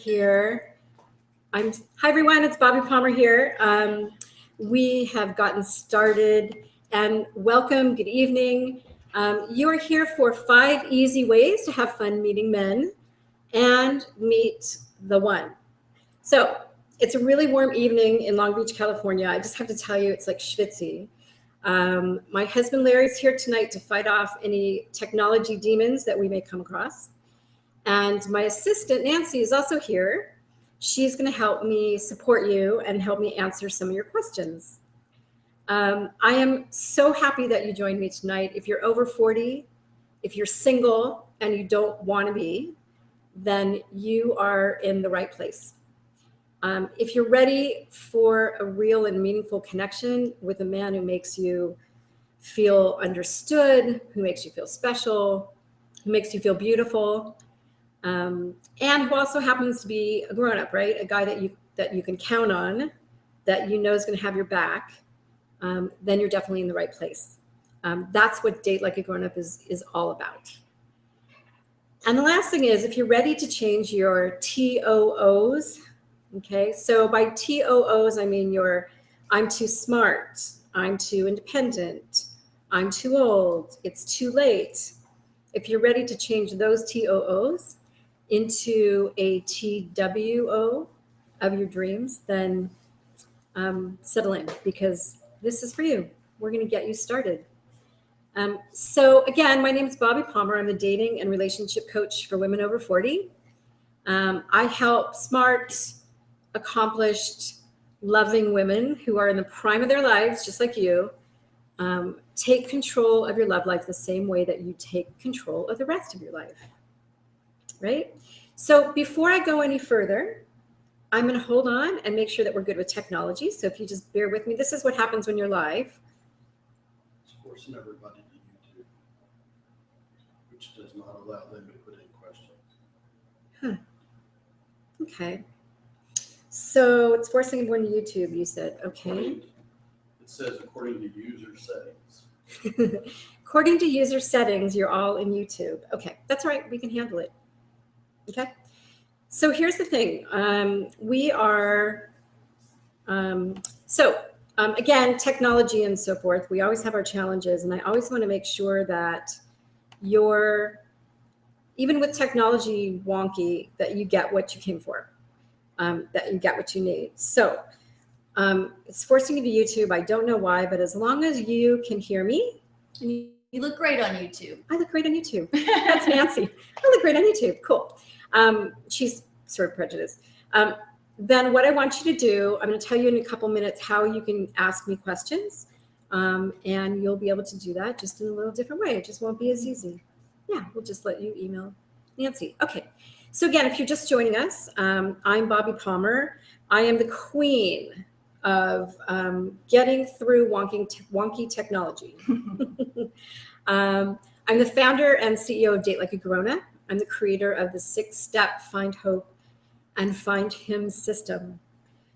Here. Hi everyone, it's Bobbi Palmer here. We have gotten started and welcome, good evening. You are here for 5 easy ways to have fun meeting men and meet the one. So it's a really warm evening in Long Beach, California. I just have to tell you, it's like schwitzy. My husband Larry's here tonight to fight off any technology demons that we may come across. And my assistant, Nancy, is also here. She's going to help me support you and help me answer some of your questions. I am so happy that you joined me tonight. If you're over 40, if you're single and you don't want to be, then you are in the right place. If you're ready for a real and meaningful connection with a man who makes you feel understood, who makes you feel special, who makes you feel beautiful, and who also happens to be a grown-up, right? A guy that you can count on, that you know is going to have your back, then you're definitely in the right place. That's what Date Like a Grown-Up is all about. And the last thing is, if you're ready to change your TOOs, okay? So by TOOs, I mean I'm too smart, I'm too independent, I'm too old, it's too late. If you're ready to change those TOOs into a TWO of your dreams, then settle in, because this is for you. We're going to get you started. So again, my name is Bobbi Palmer. I'm a dating and relationship coach for women over 40. I help smart, accomplished, loving women who are in the prime of their lives, just like you, take control of your love life the same way that you take control of the rest of your life. Right? So before I go any further, I'm going to hold on and make sure that we're good with technology. So if you just bear with me, this is what happens when you're live. It's forcing everybody to YouTube, which does not allow them to put in questions. Okay. So it's forcing everyone to YouTube, you said. Okay. It says according to user settings. According to user settings, you're all in YouTube. Okay, that's all right. We can handle it. Okay. So here's the thing. Again, technology and so forth, we always have our challenges, and I always want to make sure that even with technology wonky, that you get what you came for, that you get what you need. So it's forcing you to YouTube. I don't know why, but as long as you can hear me. And you look great on YouTube. I look great on YouTube. That's Nancy. I look great on YouTube. Cool. She's sort of prejudiced. Then what I want you to do, I'm going to tell you in a couple minutes how you can ask me questions, and you'll be able to do that just in a little different way. It just won't be as easy. Yeah, we'll just let you email Nancy. Okay. So again, if you're just joining us, I'm Bobbi Palmer. I am the queen of getting through wonky technology. I'm the founder and CEO of Date Like a Grownup. I'm the creator of the 6-step Find Hope and Find Him system.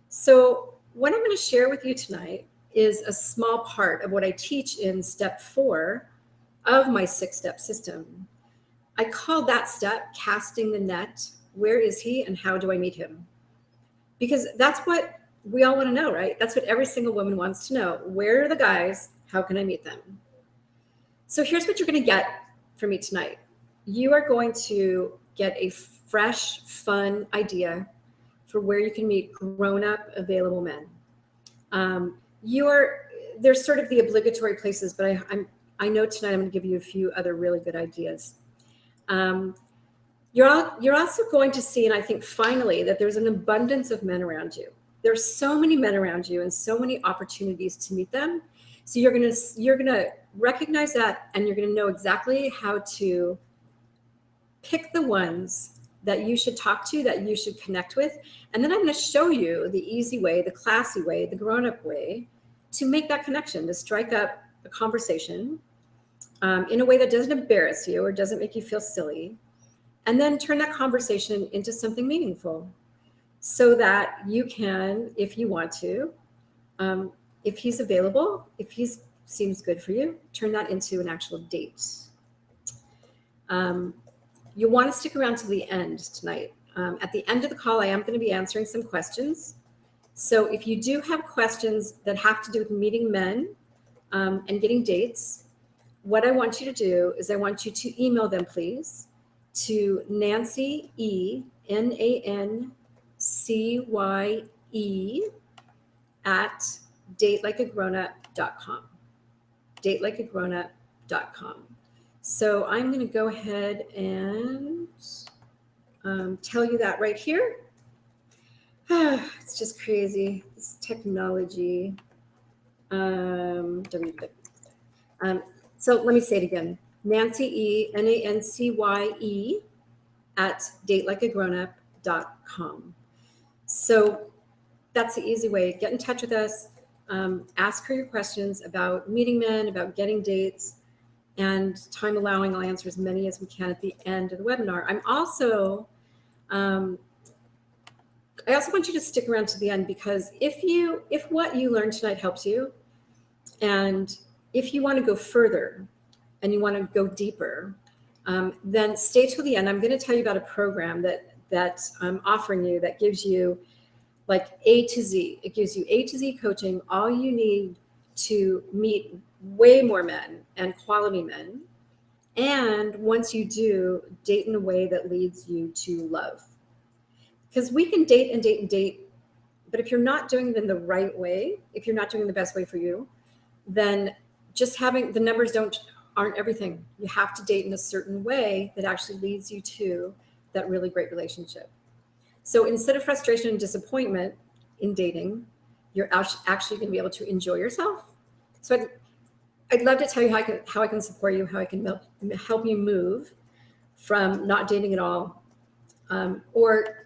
So what I'm going to share with you tonight is a small part of what I teach in step 4 of my 6-step system. I call that step casting the net. Where is he and how do I meet him? Because that's what we all want to know, right? That's what every single woman wants to know. Where are the guys? How can I meet them? So here's what you're going to get from me tonight. You are going to get a fresh, fun idea for where you can meet grown-up, available men. There's sort of the obligatory places, but I know tonight I'm going to give you a few other really good ideas. You're also going to see, and I think finally, that there's an abundance of men around you. There's so many men around you and so many opportunities to meet them. So you're gonna recognize that, and you're gonna know exactly how to pick the ones that you should talk to, that you should connect with. And then I'm gonna show you the easy way, the classy way, the grown-up way to make that connection, to strike up a conversation in a way that doesn't embarrass you or doesn't make you feel silly, and then turn that conversation into something meaningful so that you can, if you want to, if he's available, if he seems good for you, turn that into an actual date. You want to stick around to the end tonight. At the end of the call, I am going to be answering some questions. So if you do have questions that have to do with meeting men and getting dates, what I want you to do is I want you to email them, please, to Nancy E, Nancye at datelikeagrownup.com. Datelikeagrownup.com. So I'm going to go ahead and tell you that right here. It's just crazy, this technology. So let me say it again. Nancy E, Nancye at datelikeagrownup.com. So that's the easy way. Get in touch with us. Ask her your questions about meeting men, about getting dates, and time allowing, I'll answer as many as we can at the end of the webinar. I also want you to stick around to the end, because if what you learned tonight helps you, and if you want to go further and you want to go deeper, then stay till the end. I'm going to tell you about a program that I'm offering you that gives you like A to Z. It gives you A to Z coaching, all you need to meet way more men and quality men. And once you do, date in a way that leads you to love. Because we can date and date and date, but if you're not doing it in the right way, if you're not doing the best way for you, then just having the numbers aren't everything. You have to date in a certain way that actually leads you to that really great relationship. So instead of frustration and disappointment in dating, you're actually going to be able to enjoy yourself. So I'd love to tell you how I can support you, how I can help you move from not dating at all, or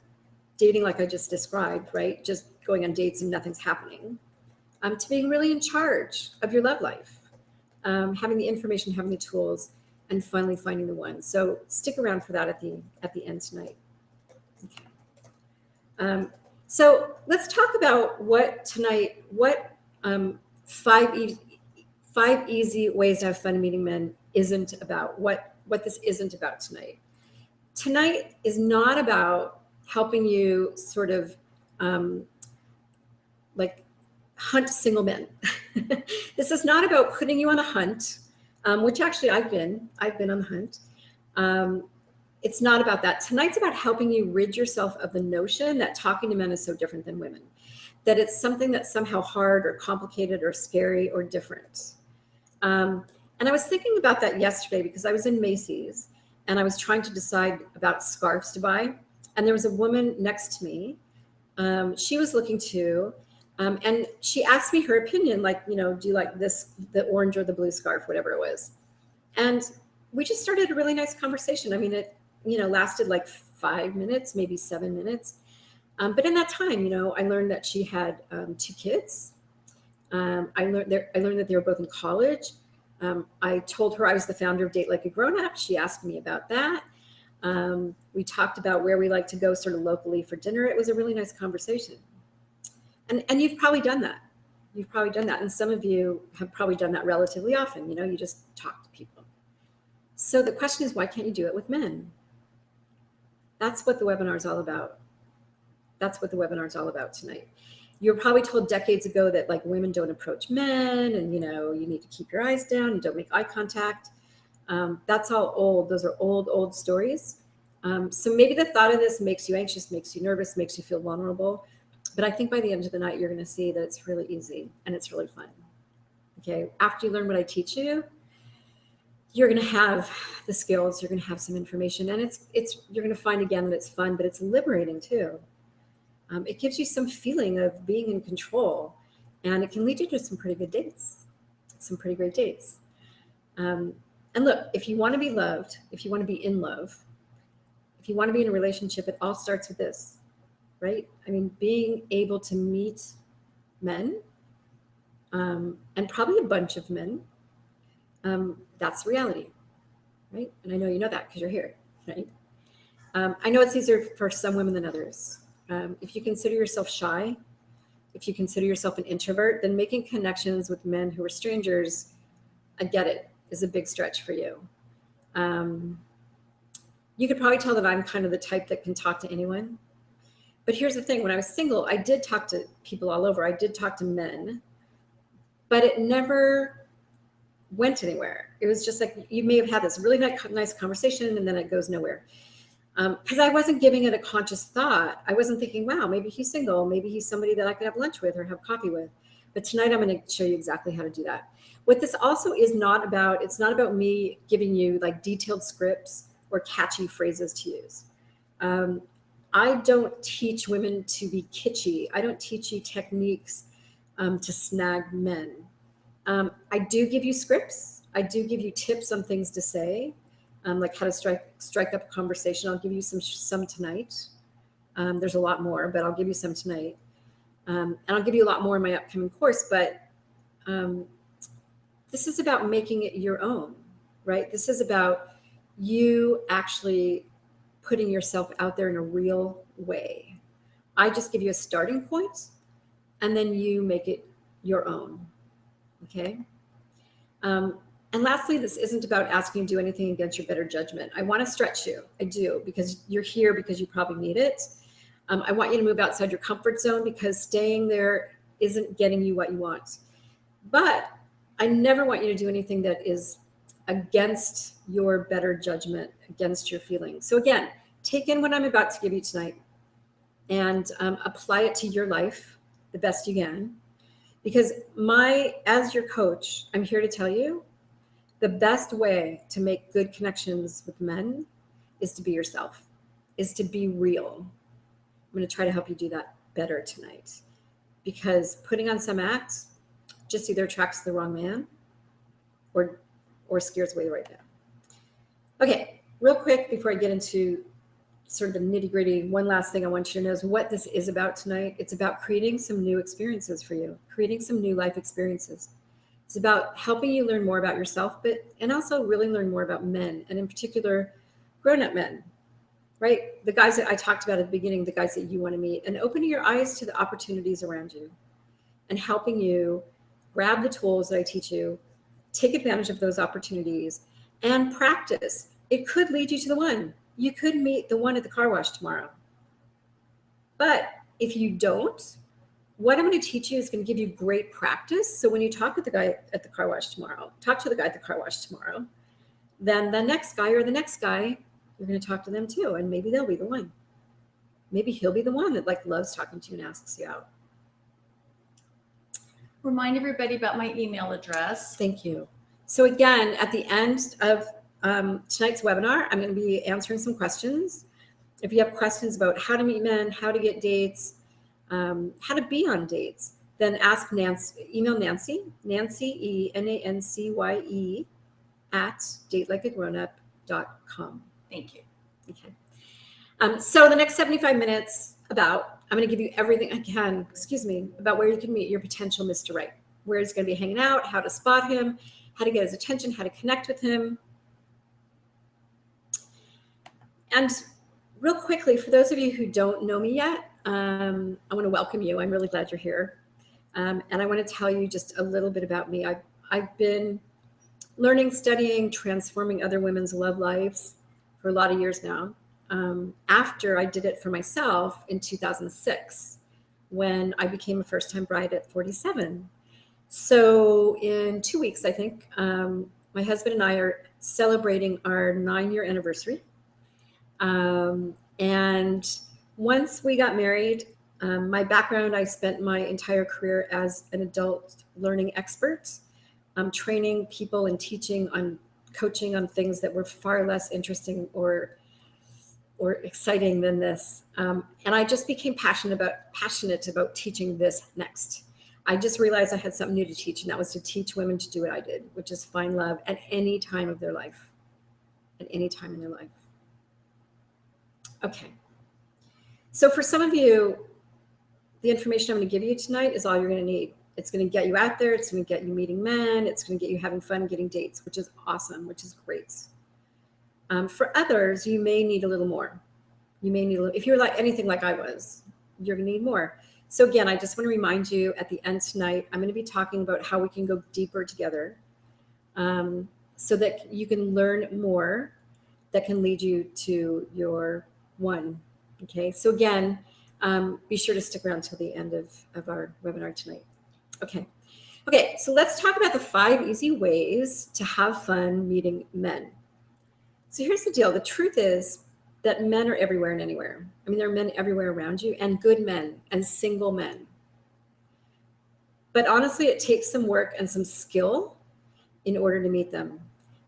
dating like I just described, right? Just going on dates and nothing's happening, to being really in charge of your love life, having the information, having the tools, and finally finding the one. So stick around for that at the end tonight. Okay. So let's talk about what 5 easy ways to have fun meeting men isn't about, what this isn't about tonight. Tonight is not about helping you sort of like hunt single men. This is not about putting you on a hunt, which actually I've been on the hunt. It's not about that. Tonight's about helping you rid yourself of the notion that talking to men is so different than women, that it's something that's somehow hard or complicated or scary or different. And I was thinking about that yesterday because I was in Macy's and I was trying to decide about scarves to buy. And there was a woman next to me. She was looking too. And she asked me her opinion, like, do you like the orange or the blue scarf, whatever it was. And we just started a really nice conversation. I mean, it, lasted like 5 minutes, maybe 7 minutes. But in that time, I learned that she had 2 kids. I learned that they were both in college. I told her I was the founder of Date Like a Grownup. She asked me about that. We talked about where we like to go sort of locally for dinner. It was a really nice conversation. And you've probably done that. You've probably done that. And some of you have probably done that relatively often. You just talk to people. So the question is, why can't you do it with men? That's what the webinar is all about. That's what the webinar is all about tonight. You're probably told decades ago that like women don't approach men and, you need to keep your eyes down and don't make eye contact. That's all old. Those are old stories. So maybe the thought of this makes you anxious, makes you nervous, makes you feel vulnerable. But I think by the end of the night, you're going to see that it's really easy and it's really fun. Okay. After you learn what I teach you, you're going to have the skills, you're going to have some information, and you're going to find again that it's fun, but it's liberating too. It gives you some feeling of being in control, and it can lead you to some pretty good dates, some pretty great dates. And look, if you want to be loved, if you want to be in love, if you want to be in a relationship, it all starts with this, right? I mean, being able to meet men, and probably a bunch of men, that's reality, right? And I know you know that because you're here, right? I know it's easier for some women than others. If you consider yourself shy, if you consider yourself an introvert, then making connections with men who are strangers, I get it, is a big stretch for you. You could probably tell that I'm kind of the type that can talk to anyone. But here's the thing, when I was single, I did talk to people all over. I did talk to men, but it never went anywhere. It was just like, you may have had this really nice conversation and then it goes nowhere. Because I wasn't giving it a conscious thought. I wasn't thinking, wow, maybe he's single. Maybe he's somebody that I could have lunch with or have coffee with. But tonight I'm going to show you exactly how to do that. What this also is not about, it's not about me giving you like detailed scripts or catchy phrases to use. I don't teach women to be kitschy. I don't teach you techniques to snag men. I do give you scripts. I do give you tips on things to say, like how to strike up a conversation. I'll give you some tonight. There's a lot more, but I'll give you some tonight. And I'll give you a lot more in my upcoming course, but this is about making it your own, right? This is about you actually putting yourself out there in a real way. I just give you a starting point and then you make it your own, okay? And lastly, this isn't about asking you to do anything against your better judgment. I want to stretch you. I do, because you're here because you probably need it. I want you to move outside your comfort zone because staying there isn't getting you what you want. But I never want you to do anything that is against your better judgment, against your feelings. So again, take in what I'm about to give you tonight and apply it to your life the best you can. Because as your coach, I'm here to tell you the best way to make good connections with men is to be yourself, is to be real. I'm going to try to help you do that better tonight, because putting on some act just either attracts the wrong man or scares away the right man. Okay, real quick before I get into sort of the nitty gritty, one last thing I want you to know is what this is about tonight. It's about creating some new experiences for you, creating some new life experiences. It's about helping you learn more about yourself, and also really learn more about men, and in particular, grown-up men, right? The guys that I talked about at the beginning, the guys that you want to meet, and opening your eyes to the opportunities around you and helping you grab the tools that I teach you, take advantage of those opportunities, and practice. It could lead you to the one. You could meet the one at the car wash tomorrow. But if you don't, what I'm going to teach you is going to give you great practice. So when you talk with the guy at the car wash tomorrow, talk to the guy at the car wash tomorrow, then the next guy, you're going to talk to them too. And maybe they'll be the one. Maybe he'll be the one that like loves talking to you and asks you out. Remind everybody about my email address. Thank you. So again, at the end of tonight's webinar, I'm going to be answering some questions. If you have questions about how to meet men, how to get dates, how to be on dates, then ask Nancy, email Nancy, Nancy, Nancy, at datelikeagrownup.com. Thank you. Okay. So the next 75 minutes I'm going to give you everything I can, about where you can meet your potential Mr. Right, where he's going to be hanging out, how to spot him, how to get his attention, how to connect with him. And real quickly, for those of you who don't know me yet, I want to welcome you. I'm really glad you're here. And I want to tell you just a little bit about me. I've been learning, studying, transforming other women's love lives for a lot of years now. After I did it for myself in 2006, when I became a first-time bride at 47. So in 2 weeks, I think, my husband and I are celebrating our 9-year anniversary. And once we got married, my background, I spent my entire career as an adult learning expert, training people and teaching on coaching on things that were far less interesting or exciting than this. And I just became passionate about teaching this next. I just realized I had something new to teach, and that was to teach women to do what I did, which is find love at any time of their life, at any time in their life. Okay. So for some of you, the information I'm going to give you tonight is all you're going to need. It's going to get you out there. It's going to get you meeting men. It's going to get you having fun, getting dates, which is awesome, which is great. For others, you may need a little more. You may need a little, if you're like anything like I was, you're going to need more. So again, I just want to remind you at the end tonight, I'm going to be talking about how we can go deeper together, so that you can learn more, that can lead you to your one. Okay, so again, be sure to stick around till the end of our webinar tonight. Okay, so let's talk about the 5 easy ways to have fun meeting men. So here's the deal. The truth is that men are everywhere and anywhere. I mean, there are men everywhere around you, and good men and single men. But honestly, it takes some work and some skill in order to meet them.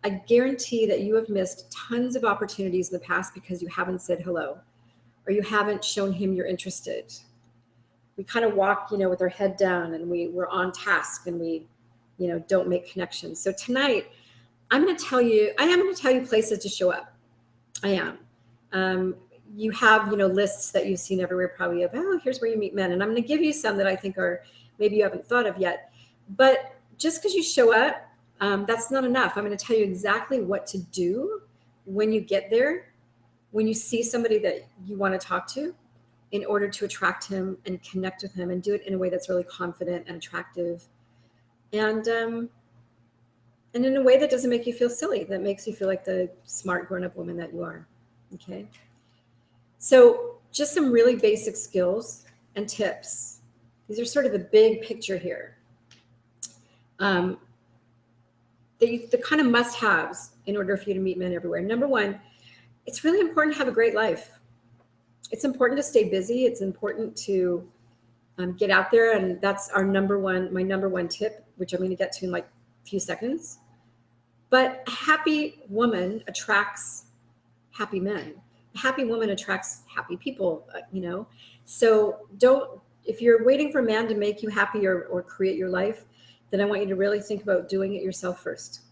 I guarantee that you have missed tons of opportunities in the past because you haven't said hello, or you haven't shown him you're interested. We kind of walk, with our head down, and we're on task, and we, don't make connections. So tonight, I am going to tell you places to show up. I am. You have, lists that you've seen everywhere probably of, oh, here's where you meet men. And I'm going to give you some that I think are maybe you haven't thought of yet. But just because you show up, that's not enough. I'm going to tell you exactly what to do when you get there, when you see somebody that you want to talk to, in order to attract him and connect with him, and do it in a way that's really confident and attractive. And in a way that doesn't make you feel silly, that makes you feel like the smart grown-up woman that you are. Okay. So just some really basic skills and tips. These are sort of the big picture here. The kind of must-haves in order for you to meet men everywhere. Number one, it's really important to have a great life. It's important to stay busy. It's important to get out there, and that's my number one tip, which I'm going to get to in like a few seconds. But a happy woman attracts happy men. A happy woman attracts happy people, So if you're waiting for a man to make you happy or create your life, then I want you to really think about doing it yourself first.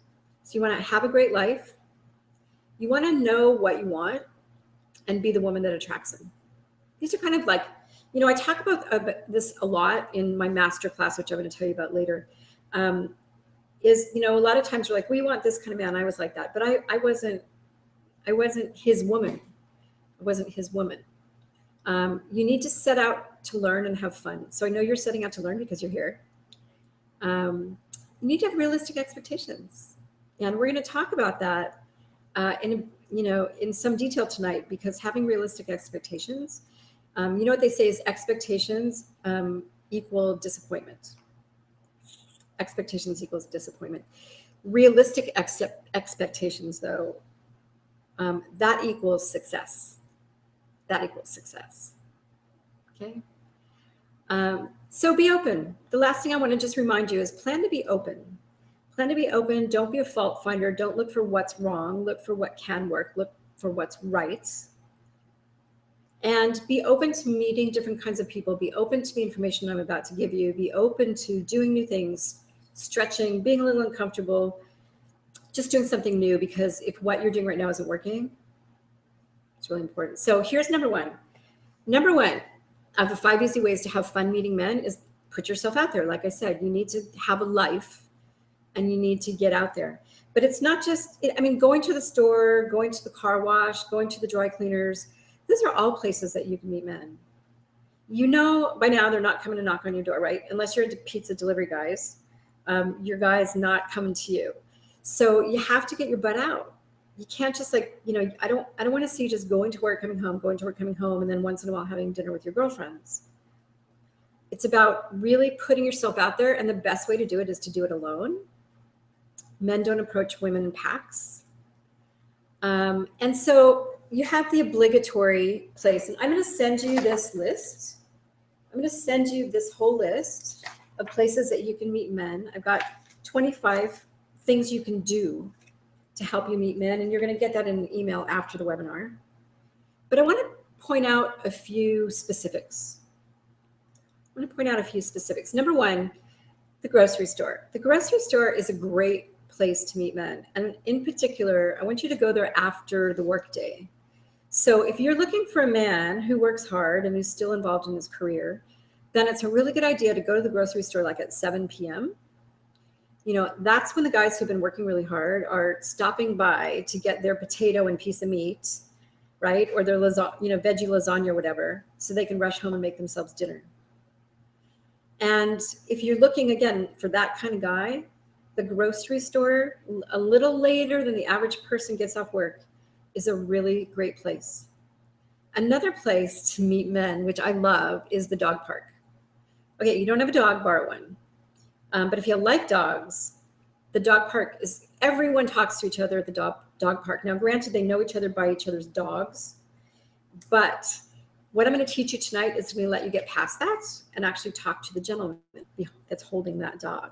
So you want to have a great life. You want to know what you want and be the woman that attracts them. These are kind of like, I talk about this a lot in my master class, which I'm going to tell you about later. A lot of times we're like, we want this kind of man. I was like that, but I wasn't his woman. I wasn't his woman. You need to set out to learn and have fun. So I know you're setting out to learn because you're here. You need to have realistic expectations. And we're going to talk about that in some detail tonight, because having realistic expectations, what they say is expectations equal disappointment. Expectations equals disappointment. Realistic expectations, though, that equals success. That equals success. Okay. So be open. The last thing I want to just remind you is plan to be open. Plan to be open. Don't be a fault finder. Don't look for what's wrong. Look for what can work. Look for what's right. And be open to meeting different kinds of people. Be open to the information I'm about to give you. Be open to doing new things, stretching, being a little uncomfortable, just doing something new, because if what you're doing right now isn't working, it's really important. So here's number one. Number one of the 5 easy ways to have fun meeting men is put yourself out there. Like I said, you need to have a life and you need to get out there. But it's not just, going to the store, going to the car wash, going to the dry cleaners. These are all places that you can meet men. By now they're not coming to knock on your door, right? Unless you're into pizza delivery guys, your guy's not coming to you. So you have to get your butt out. You can't just I don't want to see you just going to work, coming home, and then once in a while having dinner with your girlfriends. It's about really putting yourself out there, and the best way to do it is to do it alone. Men don't approach women in packs. And so you have the obligatory place, and I'm going to send you this list. I'm going to send you this whole list of places that you can meet men. I've got 25 things you can do to help you meet men, and you're going to get that in an email after the webinar. But I want to point out a few specifics. Number one, the grocery store. The grocery store is a great place to meet men. And in particular, I want you to go there after the workday. So if you're looking for a man who works hard and who's still involved in his career, then it's a really good idea to go to the grocery store like at 7 p.m. That's when the guys who've been working really hard are stopping by to get their potato and piece of meat, right? Or their veggie lasagna or whatever, so they can rush home and make themselves dinner. And if you're looking, again, for that kind of guy, the grocery store, a little later than the average person gets off work, is a really great place. Another place to meet men, which I love, is the dog park. Okay, you don't have a dog, borrow one. But if you like dogs, the dog park is, everyone talks to each other at the dog park. Now, granted, they know each other by each other's dogs, but what I'm going to teach you tonight is going to let you get past that and actually talk to the gentleman that's holding that dog.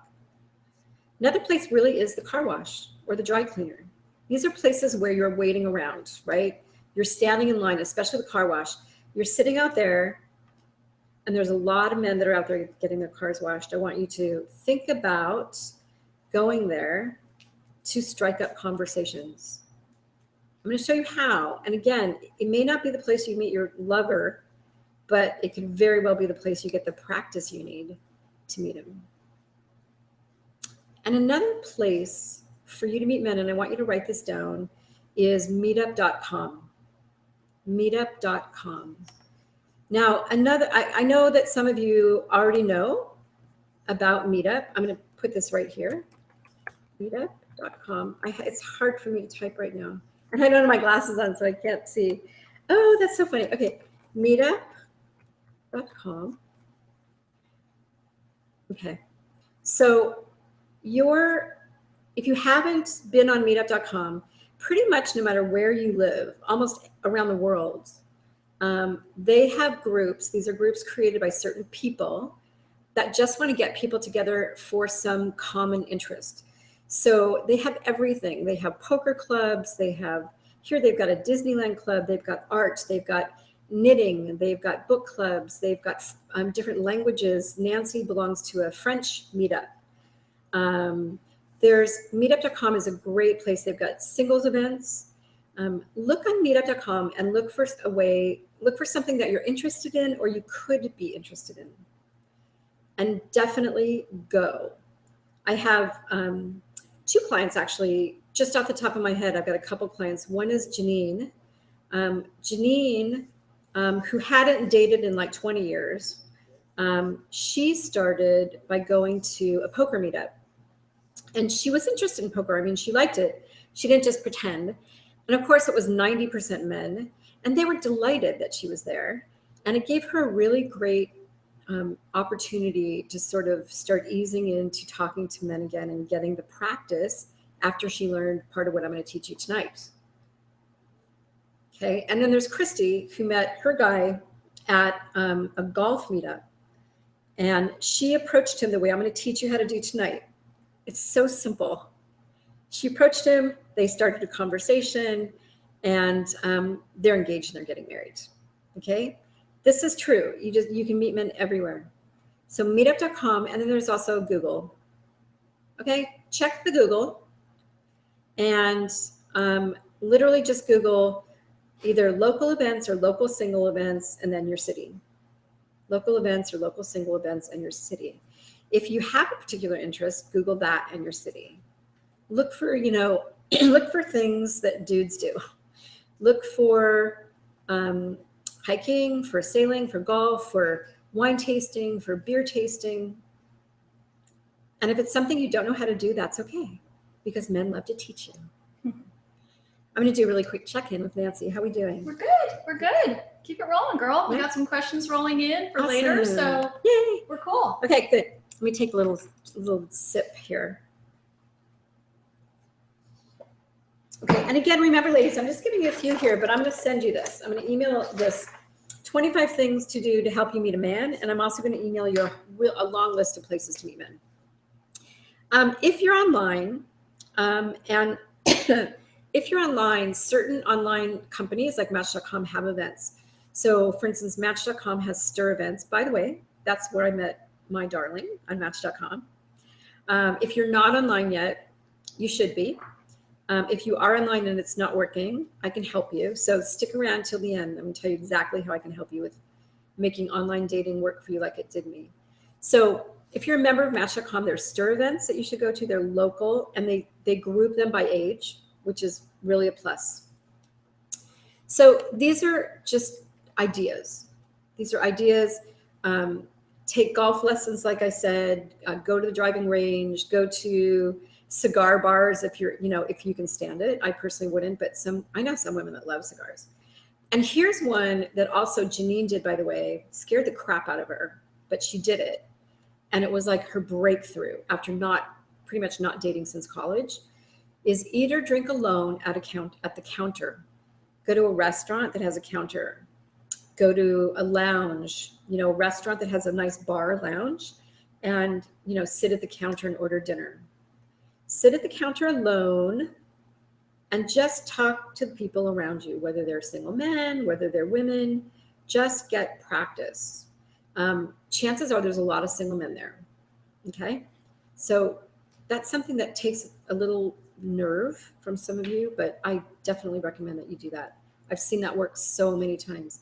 Another place really is the car wash or the dry cleaner. These are places where you're waiting around, right? You're standing in line, especially the car wash. You're sitting out there, and there's a lot of men that are out there getting their cars washed. I want you to think about going there to strike up conversations. I'm going to show you how. And again, it may not be the place you meet your lover, but it could very well be the place you get the practice you need to meet him. And another place for you to meet men, and I want you to write this down, is meetup.com. Meetup.com. Now, I know that some of you already know about Meetup. I'm going to put this right here. Meetup.com. It's hard for me to type right now. And I don't have my glasses on, so I can't see. Oh, that's so funny. Okay, meetup.com. Okay, so if you haven't been on meetup.com, pretty much no matter where you live, almost around the world, they have groups. These are groups created by certain people that just want to get people together for some common interest. So they have everything. They have poker clubs. They've got a Disneyland club. They've got art. They've got knitting. They've got book clubs. They've got different languages. Nancy belongs to a French meetup. Meetup.com is a great place. They've got singles events. Look on meetup.com and look for something that you're interested in or you could be interested in. And definitely go. I have 2 clients actually, just off the top of my head. I've got a couple clients. One is Janine. Janine, who hadn't dated in like 20 years, she started by going to a poker meetup. And she was interested in poker. I mean, she liked it. She didn't just pretend. And of course, it was 90% men. And they were delighted that she was there. And it gave her a really great opportunity to sort of start easing into talking to men again and getting the practice after she learned part of what I'm going to teach you tonight. Okay, and then there's Christy, who met her guy at a golf meetup. And she approached him the way I'm going to teach you how to do tonight. It's so simple. She approached him, they started a conversation, and they're engaged and they're getting married. Okay? This is true. You can meet men everywhere. So meetup.com, and then there's also Google. Okay, check the Google and literally just Google either local events or local single events and then your city. Local events or local single events and your city. If you have a particular interest, Google that and your city. Look for, look for things that dudes do. Look for hiking, for sailing, for golf, for wine tasting, for beer tasting. And if it's something you don't know how to do, that's okay, because men love to teach you. I'm going to do a really quick check-in with Nancy. How are we doing? We're good. We're good. Keep it rolling, girl. We got some questions rolling in for later, so yay, we're cool. Okay, good. Let me take a little sip here. Okay, and again, remember, ladies, I'm just giving you a few here, but I'm going to send you this. I'm going to email this 25 things to do to help you meet a man, and I'm also going to email you a long list of places to meet men. If you're online, and if you're online, certain online companies like Match.com have events. So, for instance, Match.com has stir events. By the way, that's where I met my darling, on Match.com. If you're not online yet, you should be. If you are online and it's not working, I can help you. So stick around till the end. I'm going to tell you exactly how I can help you with making online dating work for you like it did me. So if you're a member of Match.com, there's stir events that you should go to. They're local, and they group them by age, which is really a plus. So these are just ideas. These are ideas. Take golf lessons, like I said, go to the driving range, go to cigar bars if if you can stand it. I personally wouldn't, but I know some women that love cigars. And here's one that also Janine did, by the way, scared the crap out of her, but she did it. And it was like her breakthrough after pretty much not dating since college, is eat or drink alone at the counter. Go to a restaurant that has a counter. Go to a lounge, a restaurant that has a nice bar lounge, and, sit at the counter and order dinner. Sit at the counter alone and just talk to the people around you, whether they're single men, whether they're women. Just get practice. Chances are there's a lot of single men there. Okay. So that's something that takes a little nerve from some of you, but I definitely recommend that you do that. I've seen that work so many times.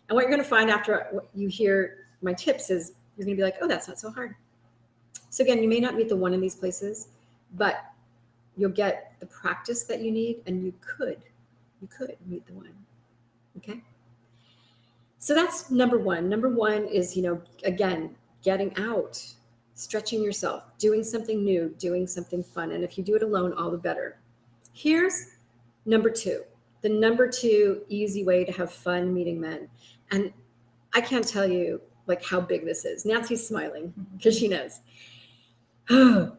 And what you're going to find after you hear my tips is you're going to be like, oh, that's not so hard. So again, you may not meet the one in these places, but you'll get the practice that you need, and you could meet the one. Okay. So that's number one. Number one is, again, getting out, stretching yourself, doing something new, doing something fun. And if you do it alone, all the better. Here's number two, the number two easy way to have fun meeting men. And I can't tell you like how big this is. Nancy's smiling because she knows. I'm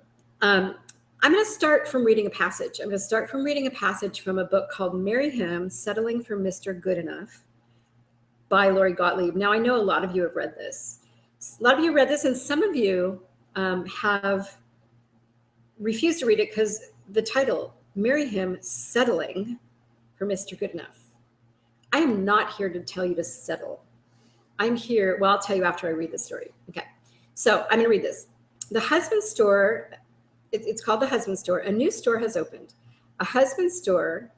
going to start from reading a passage. I'm going to start from reading a passage from a book called Marry Him, Settling for Mr. Good Enough by Lori Gottlieb. Now, I know a lot of you have read this. A lot of you read this, and some of you have refused to read it because the title, Marry Him, Settling for Mr. Good Enough. I am not here to tell you to settle. I'm here, well, I'll tell you after I read the story. Okay, so I'm going to read this. The husband store, it's called The Husband Store. A new store has opened. A husband store,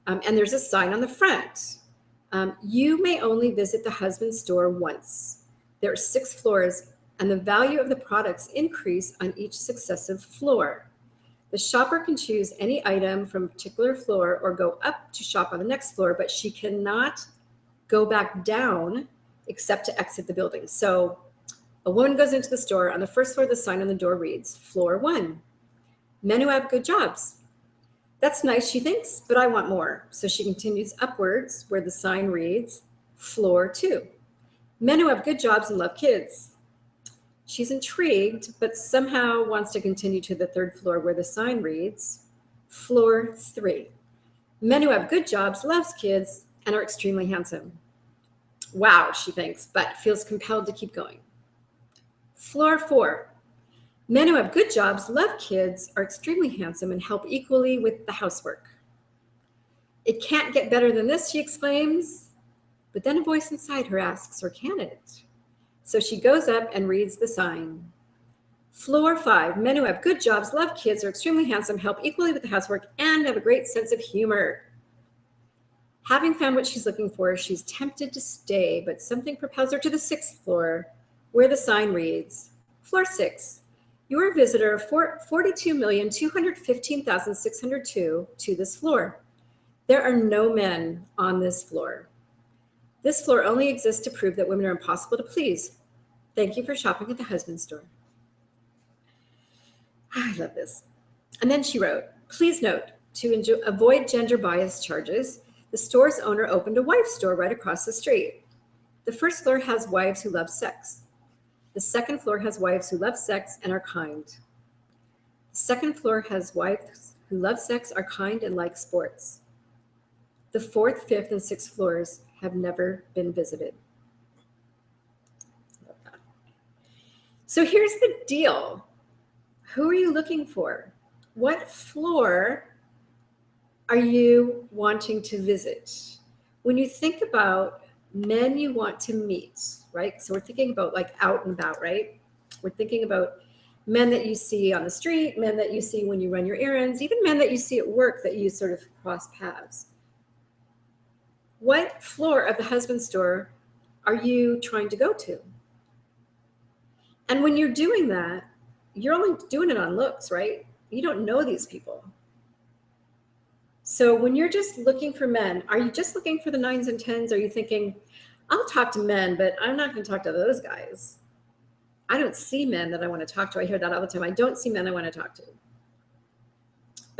and there's a sign on the front. You may only visit the husband store once. There are 6 floors, and the value of the products increase on each successive floor. The shopper can choose any item from a particular floor or go up to shop on the next floor, but she cannot go back down except to exit the building. So a woman goes into the store. On the first floor, the sign on the door reads, Floor 1, men who have good jobs. That's nice, she thinks, but I want more. So she continues upwards where the sign reads, Floor 2, men who have good jobs and love kids. She's intrigued, but somehow wants to continue to the 3rd floor where the sign reads, Floor 3, men who have good jobs, loves kids, and are extremely handsome. Wow, she thinks, but feels compelled to keep going. Floor 4, men who have good jobs, love kids, are extremely handsome, and help equally with the housework. It can't get better than this, she exclaims, but then a voice inside her asks, or can it? So she goes up and reads the sign. Floor 5, men who have good jobs, love kids, are extremely handsome, help equally with the housework, and have a great sense of humor. Having found what she's looking for, she's tempted to stay, but something propels her to the 6th floor, where the sign reads, Floor 6, you are a visitor 42,215,602 to this floor. There are no men on this floor. This floor only exists to prove that women are impossible to please. Thank you for shopping at the husband store. I love this. And then she wrote, please note, to avoid gender bias charges, the store's owner opened a wife store right across the street. The 1st floor has wives who love sex. The 2nd floor has wives who love sex and are kind. The 2nd floor has wives who love sex, are kind, and like sports. The 4th, 5th, and 6th floors have never been visited. Love that. So here's the deal. Who are you looking for? What floor are you wanting to visit? When you think about men you want to meet, right? So we're thinking about like out and about, right? We're thinking about men that you see on the street, men that you see when you run your errands, even men that you see at work that you sort of cross paths. What floor of the husband store are you trying to go to? And when you're doing that, you're only doing it on looks, right? You don't know these people. So when you're just looking for men, are you just looking for the 9s and 10s? Are you thinking, I'll talk to men, but I'm not going to talk to those guys. I don't see men that I want to talk to. I hear that all the time. I don't see men I want to talk to.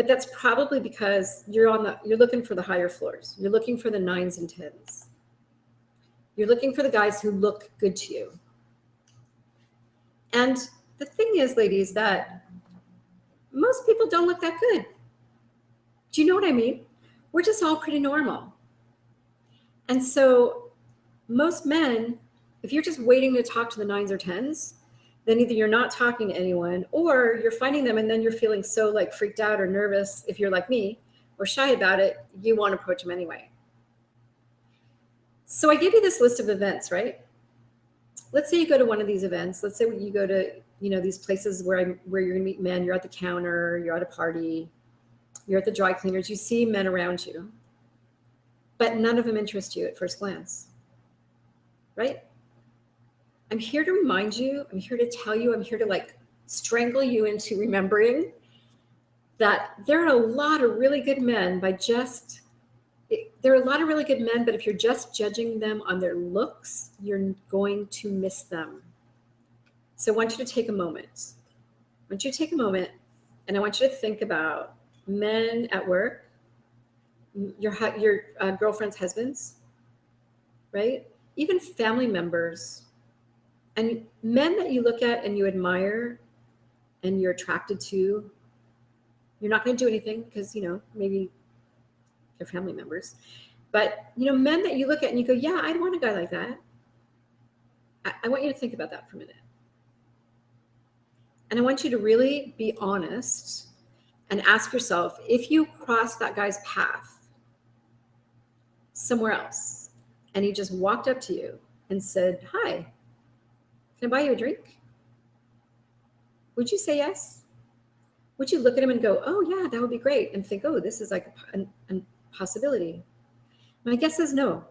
But that's probably because you're looking for the higher floors. You're looking for the 9s and 10s. You're looking for the guys who look good to you. And the thing is, ladies, that most people don't look that good. Do you know what I mean? We're just all pretty normal. And so most men, if you're just waiting to talk to the 9s or 10s, then either you're not talking to anyone or you're finding them and then you're feeling so like freaked out or nervous if you're like me or shy about it, you won't approach them anyway. So I gave you this list of events, right? Let's say you go to one of these events. Let's say you go to, these places where you're gonna meet men, you're at the counter, you're at a party, you're at the dry cleaners, you see men around you, but none of them interest you at first glance, right? I'm here to remind you, I'm here to tell you, I'm here to like strangle you into remembering that there are a lot of really good men but if you're just judging them on their looks, you're going to miss them. So I want you to take a moment. And I want you to think about men at work, your girlfriend's husbands, right? Even family members, and men that you look at and you admire and you're attracted to. You're not going to do anything because, maybe they're family members. But, men that you look at and you go, yeah, I'd want a guy like that. I want you to think about that for a minute. And I want you to really be honest and ask yourself, if you cross that guy's path somewhere else and he just walked up to you and said, hi, can I buy you a drink? Would you say yes? Would you look at him and go, oh yeah, that would be great, and think, oh, this is like a possibility? My guess is no.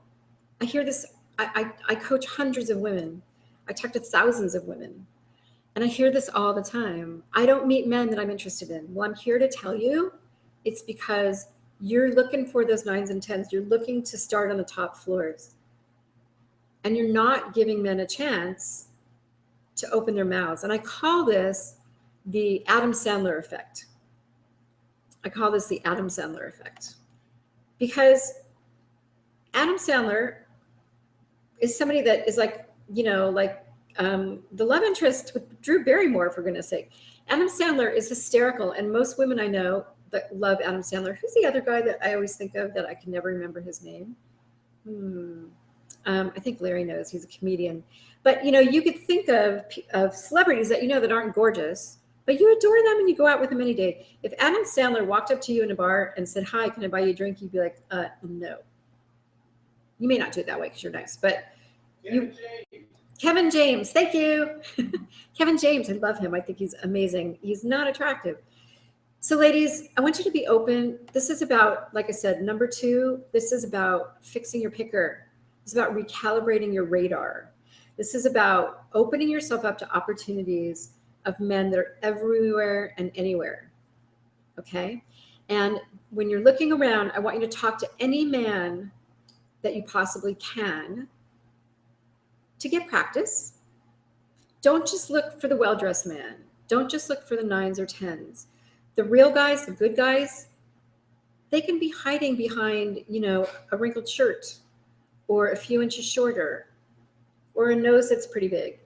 I hear this, I coach hundreds of women. I talk to thousands of women. And I hear this all the time. I don't meet men that I'm interested in. Well, I'm here to tell you, it's because you're looking for those 9s and 10s. You're looking to start on the top floors. And you're not giving men a chance to open their mouths. And I call this the Adam Sandler effect. Because Adam Sandler is somebody that is like, the love interest with Drew Barrymore, for goodness sake. Adam Sandler is hysterical, and most women I know that love Adam Sandler. Who's the other guy that I always think of that I can never remember his name? I think Larry knows. He's a comedian. But, you could think of celebrities that that aren't gorgeous, but you adore them and you go out with them any day. If Adam Sandler walked up to you in a bar and said, hi, can I buy you a drink? You'd be like, no. You may not do it that way because you're nice, but Kevin James, thank you. Kevin James, I love him. I think he's amazing. He's not attractive. So ladies, I want you to be open. This is about, like I said, number 2, this is about fixing your picker. It's about recalibrating your radar. This is about opening yourself up to opportunities of men that are everywhere and anywhere, okay? And when you're looking around, I want you to talk to any man that you possibly can to get practice. Don't just look for the well-dressed man. Don't just look for the 9s or 10s. The real guys, the good guys, they can be hiding behind, a wrinkled shirt or a few inches shorter or a nose that's pretty big.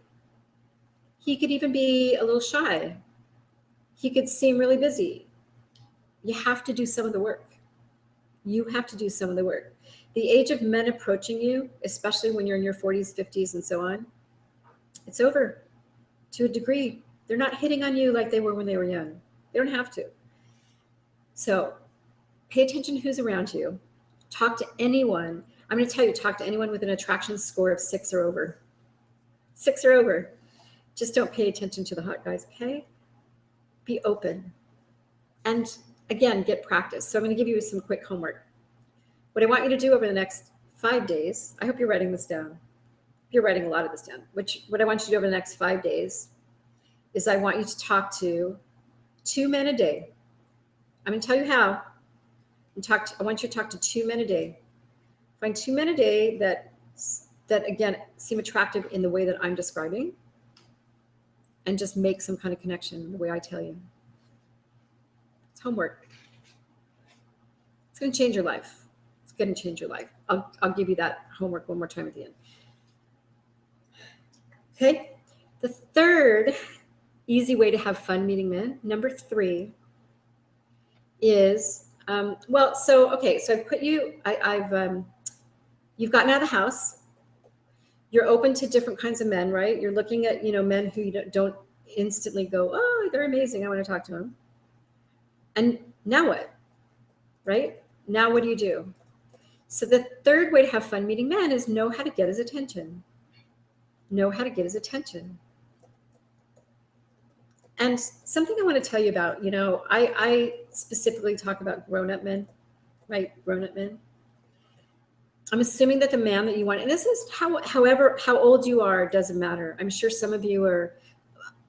He could even be a little shy. He could seem really busy. You have to do some of the work. The age of men approaching you, especially when you're in your 40s, 50s, and so on, it's over to a degree. They're not hitting on you like they were when they were young. They don't have to. So pay attention to who's around you. Talk to anyone. I'm going to tell you, talk to anyone with an attraction score of 6 or over. 6 or over. Just don't pay attention to the hot guys, okay? Be open. And again, get practice. So I'm going to give you some quick homework. What I want you to do over the next 5 days, I hope you're writing this down. You're writing a lot of this down. What I want you to do over the next 5 days is I want you to talk to 2 men a day. I'm going to tell you how. I want you to talk to 2 men a day. Find 2 men a day that again seem attractive in the way that I'm describing, and just make some kind of connection the way I tell you. It's homework. It's going to change your life. It's going to change your life. I'll give you that homework one more time at the end. Okay. The third easy way to have fun meeting men, number 3, is, so I've put you, you've gotten out of the house. You're open to different kinds of men, right? You're looking at, men who you don't instantly go, oh, they're amazing, I want to talk to them. And now what, right? Now what do you do? So the third way to have fun meeting men is know how to get his attention. Know how to get his attention. And something I want to tell you about, I specifically talk about grown-up men, right? Grown-up men. I'm assuming that the man that you want, and this is how old you are, doesn't matter. I'm sure some of you are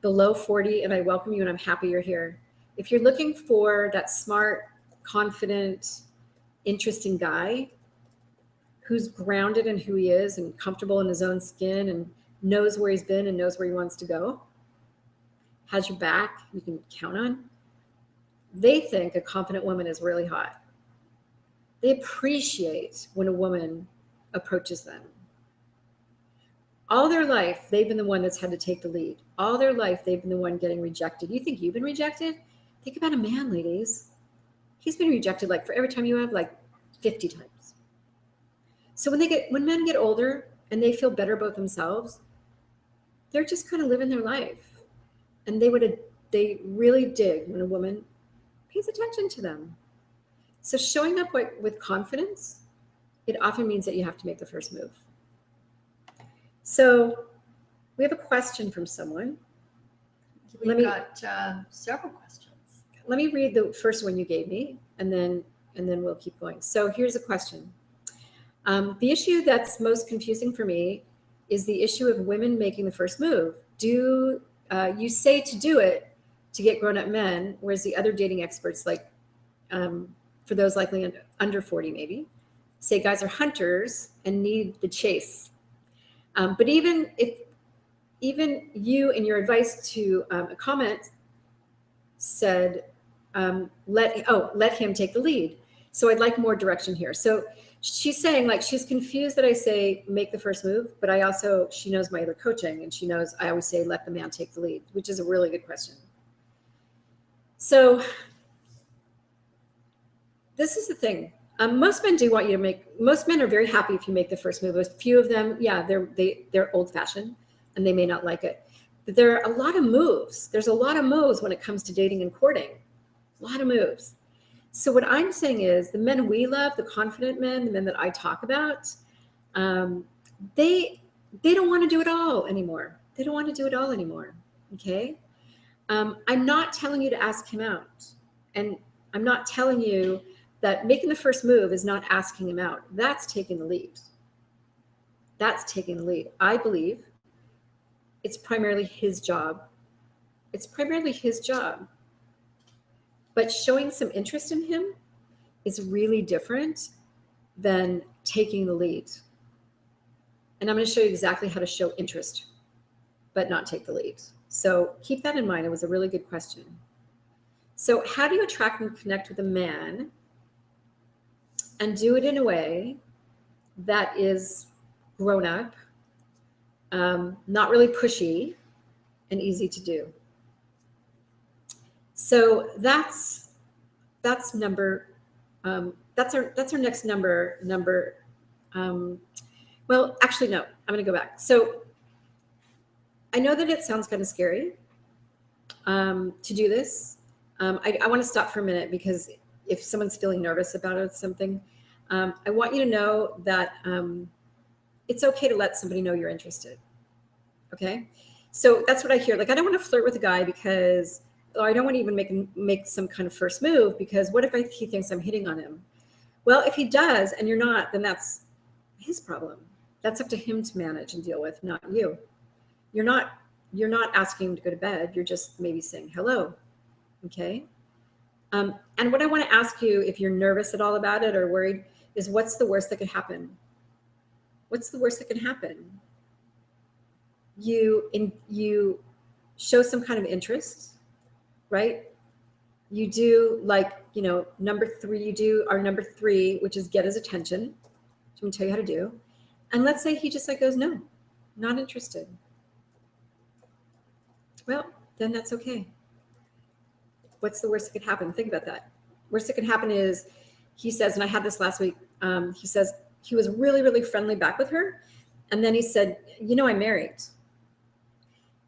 below 40, and I welcome you, and I'm happy you're here. If you're looking for that smart, confident, interesting guy who's grounded in who he is and comfortable in his own skin and knows where he's been and knows where he wants to go, has your back, you can count on, they think a confident woman is really hot. They appreciate when a woman approaches them. All their life, they've been the one that's had to take the lead. All their life, they've been the one getting rejected. You think you've been rejected? Think about a man, ladies. He's been rejected for every time you have 50 times. So when men get older and they feel better about themselves, they're just kind of living their life. And they really dig when a woman pays attention to them. So showing up with confidence, it often means that you have to make the first move. So we have a question from someone. We've got several questions. Let me read the first one you gave me, and then we'll keep going. So here's a question. The issue that's most confusing for me is the issue of women making the first move. Do you say to do it to get grown-up men, whereas the other dating experts, for those likely under 40 maybe, say guys are hunters and need the chase. But even you in your advice to a comment said, let him take the lead. So I'd like more direction here. So she's saying she's confused that I say make the first move, but she knows my other coaching, and she knows I always say let the man take the lead, which is a really good question. So this is the thing. Most men do want you to most men are very happy if you make the first move. A few of them, yeah, they're old fashioned and they may not like it, but there are a lot of moves. There's a lot of moves when it comes to dating and courting, a lot of moves. So what I'm saying is the men we love, the confident men, the men that I talk about, they don't want to do it all anymore. They don't want to do it all anymore. Okay. I'm not telling you to ask him out, and I'm not telling you that making the first move is not asking him out. That's taking the lead. That's taking the lead. I believe it's primarily his job. It's primarily his job. But showing some interest in him is really different than taking the lead. And I'm going to show you exactly how to show interest, but not take the lead. So keep that in mind. It was a really good question. So how do you attract and connect with a man and do it in a way that is grown up, not really pushy, and easy to do? So that's number. That's our next number. Well, actually, no. I'm going to go back. So I know that it sounds kind of scary to do this. I want to stop for a minute, because if someone's feeling nervous about it, something, I want you to know that it's okay to let somebody know you're interested. Okay. So that's what I hear. I don't want to flirt with a guy because, or I don't want to even make some kind of first move, because what if he thinks I'm hitting on him? Well, if he does and you're not, then that's his problem. That's up to him to manage and deal with, not you. You're not asking him to go to bed. You're just maybe saying hello. Okay. And what I want to ask you, if you're nervous at all about it or worried, is what's the worst that could happen? What's the worst that can happen? You show some kind of interest, right? You do like, number 3, you do our number 3, which is get his attention. So I'm gonna tell you how to do. And let's say he just like goes, no, not interested. Well, then that's okay. What's the worst that could happen? Think about that. Worst that could happen is he says, and I had this last week, he says he was really, really friendly back with her. And then he said, I'm married.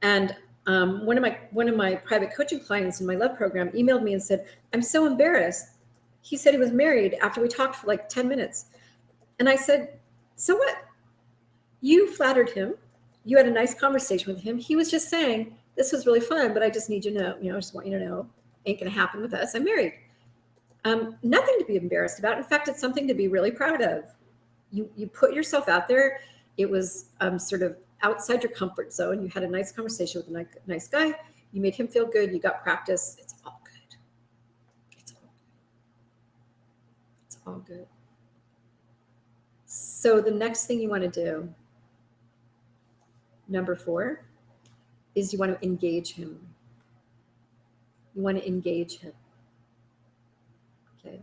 And one of my private coaching clients in my love program emailed me and said, I'm so embarrassed. He said he was married after we talked for like 10 minutes. And I said, so what? You flattered him. You had a nice conversation with him. He was just saying, this was really fun, but I just need you to know, I just want you to know, ain't going to happen with us. I'm married. Nothing to be embarrassed about. In fact, it's something to be really proud of. You put yourself out there. It was sort of outside your comfort zone. You had a nice conversation with a nice guy. You made him feel good. You got practice. It's all good. It's all good. It's all good. So the next thing you want to do, number 4, is you want to engage him. You want to engage him. Okay.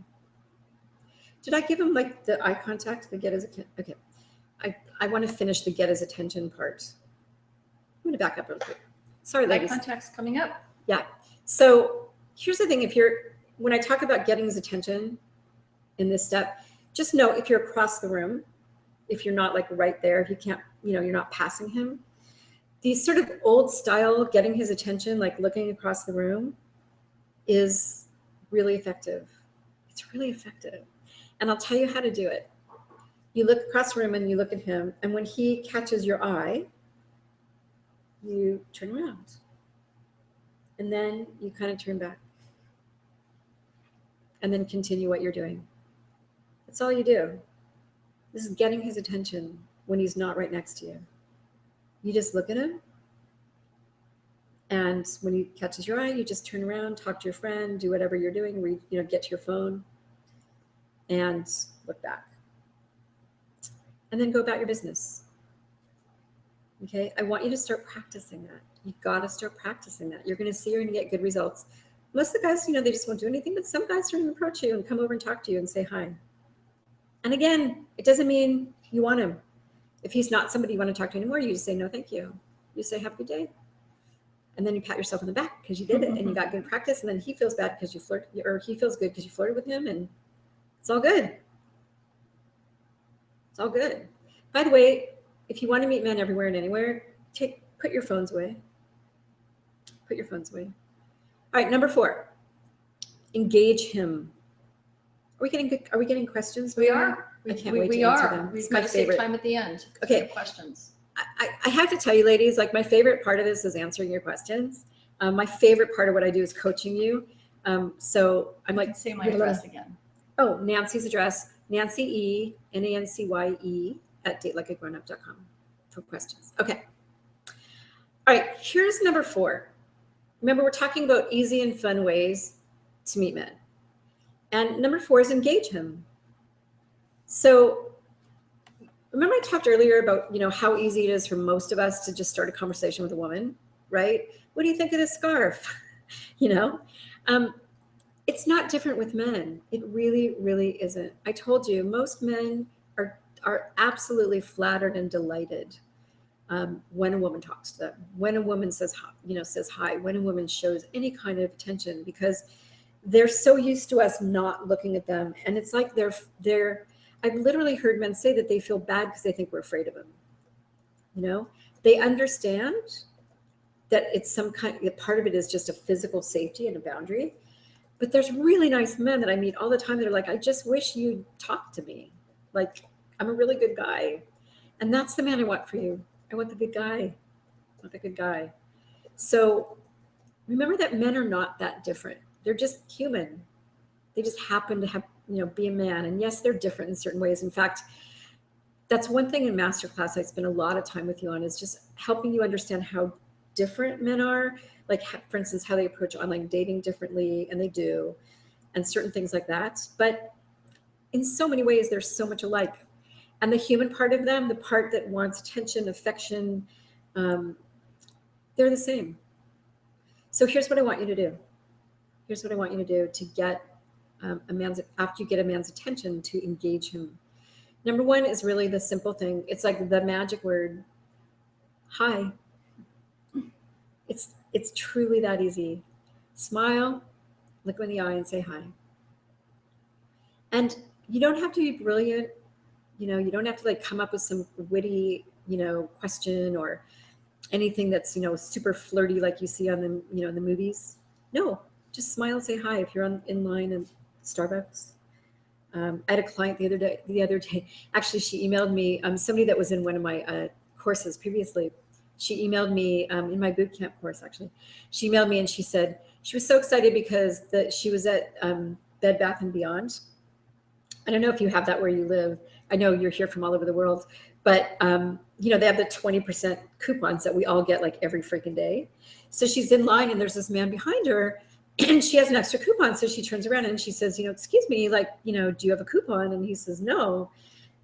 Did I give him like the eye contact, the get his attention? Okay. I want to finish the get his attention part. I'm going to back up real quick. Sorry, ladies. Eye contact's coming up. Yeah. So here's the thing. When I talk about getting his attention in this step, just know if you're across the room, if you're not like right there, if you can't, you're not passing him, these sort of old style getting his attention, like looking across the room, is really effective. It's really effective. And I'll tell you how to do it. You look across the room and you look at him, and when he catches your eye, you turn around. And then you kind of turn back. And then continue what you're doing. That's all you do. This is getting his attention when he's not right next to you. You just look at him. And when he catches your eye, you just turn around, talk to your friend, do whatever you're doing, get to your phone and look back. And then go about your business. Okay, I want you to start practicing that. You got to start practicing that. You're going to see you're going to get good results. Most of the guys, they just won't do anything, but some guys are going to approach you and come over and talk to you and say hi. And again, it doesn't mean you want him. If he's not somebody you want to talk to anymore, you just say, no, thank you. You say, have a good day. And then you pat yourself on the back because you did it and you got good practice. And then he feels bad because you flirt, or he feels good because you flirted with him, and it's all good. It's all good. By the way, if you want to meet men everywhere and anywhere, put your phones away. Put your phones away. All right, number 4, engage him. Are we getting questions? We are. I can't wait to answer them. We've It's got my to save favorite. time at the end. Okay. Questions. I have to tell you, ladies, like my favorite part of this is answering your questions. My favorite part of what I do is coaching you. So I'm like, Say my address again. Oh, Nancy's address, Nancy E, Nancye at datelikeagrownup.com for questions. Okay. All right, here's number 4. Remember, we're talking about easy and fun ways to meet men. And number 4 is engage him. So remember I talked earlier about, how easy it is for most of us to just start a conversation with a woman, right? What do you think of this scarf? It's not different with men. It really, really isn't. I told you, most men are absolutely flattered and delighted when a woman talks to them, when a woman says hi, when a woman shows any kind of attention, because they're so used to us not looking at them. And it's like I've literally heard men say that they feel bad because they think we're afraid of them. They understand that it's some part of it is just a physical safety and a boundary. But there's really nice men that I meet all the time that are like, I just wish you'd talk to me. Like, I'm a really good guy. And that's the man I want for you. I want the good guy. I want the good guy. So remember that men are not that different. They're just human. They just happen to have, be a man. And yes, they're different in certain ways. In fact, that's one thing in masterclass I spend a lot of time with you on, is just helping you understand how different men are. Like, for instance, how they approach online dating differently, and they do, and certain things like that. But in so many ways, they're so much alike. And the human part of them, the part that wants attention, affection, they're the same. So here's what I want you to do. Here's what I want you to do to get after you get a man's attention, to engage him. Number one is really the simple thing. It's like the magic word, hi. It's truly that easy. Smile, look him in the eye and say hi. And you don't have to be brilliant. You don't have to like come up with some witty, question or anything that's, super flirty like you see on the, in the movies. No, just smile and say hi if you're in line in Starbucks. I had a client the other day. Actually, she emailed me, somebody that was in one of my courses previously. She emailed me in my boot camp course, actually. She emailed me and she said she was so excited because she was at Bed Bath & Beyond. I don't know if you have that where you live. I know you're here from all over the world, but they have the 20% coupons that we all get like every freaking day. So she's in line and there's this man behind her and she has an extra coupon. So she turns around and she says, excuse me, like, do you have a coupon? And he says, no.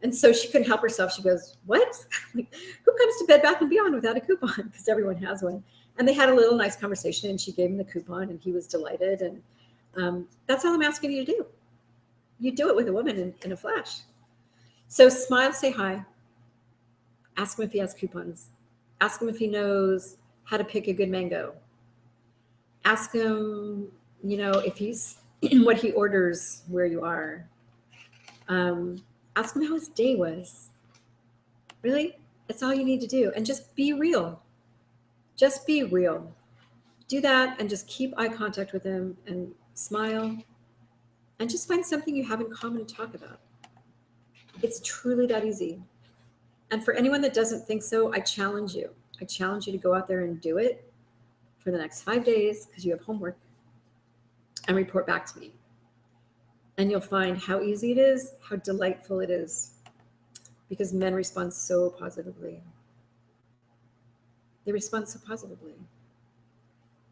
And so she couldn't help herself. She goes, what? Who comes to Bed Bath & Beyond without a coupon? Because everyone has one. And they had a little nice conversation and she gave him the coupon and he was delighted. And that's all I'm asking you to do. You do it with a woman in a flash. So smile, say hi. Ask him if he has coupons. Ask him if he knows how to pick a good mango. Ask him, if he's what he orders where you are. Ask him how his day was. Really? That's all you need to do. And just be real. Just be real. Do that and just keep eye contact with him and smile. And just find something you have in common to talk about. It's truly that easy. And for anyone that doesn't think so, I challenge you. I challenge you to go out there and do it for the next 5 days because you have homework and report back to me. And you'll find how easy it is, how delightful it is, because men respond so positively. They respond so positively.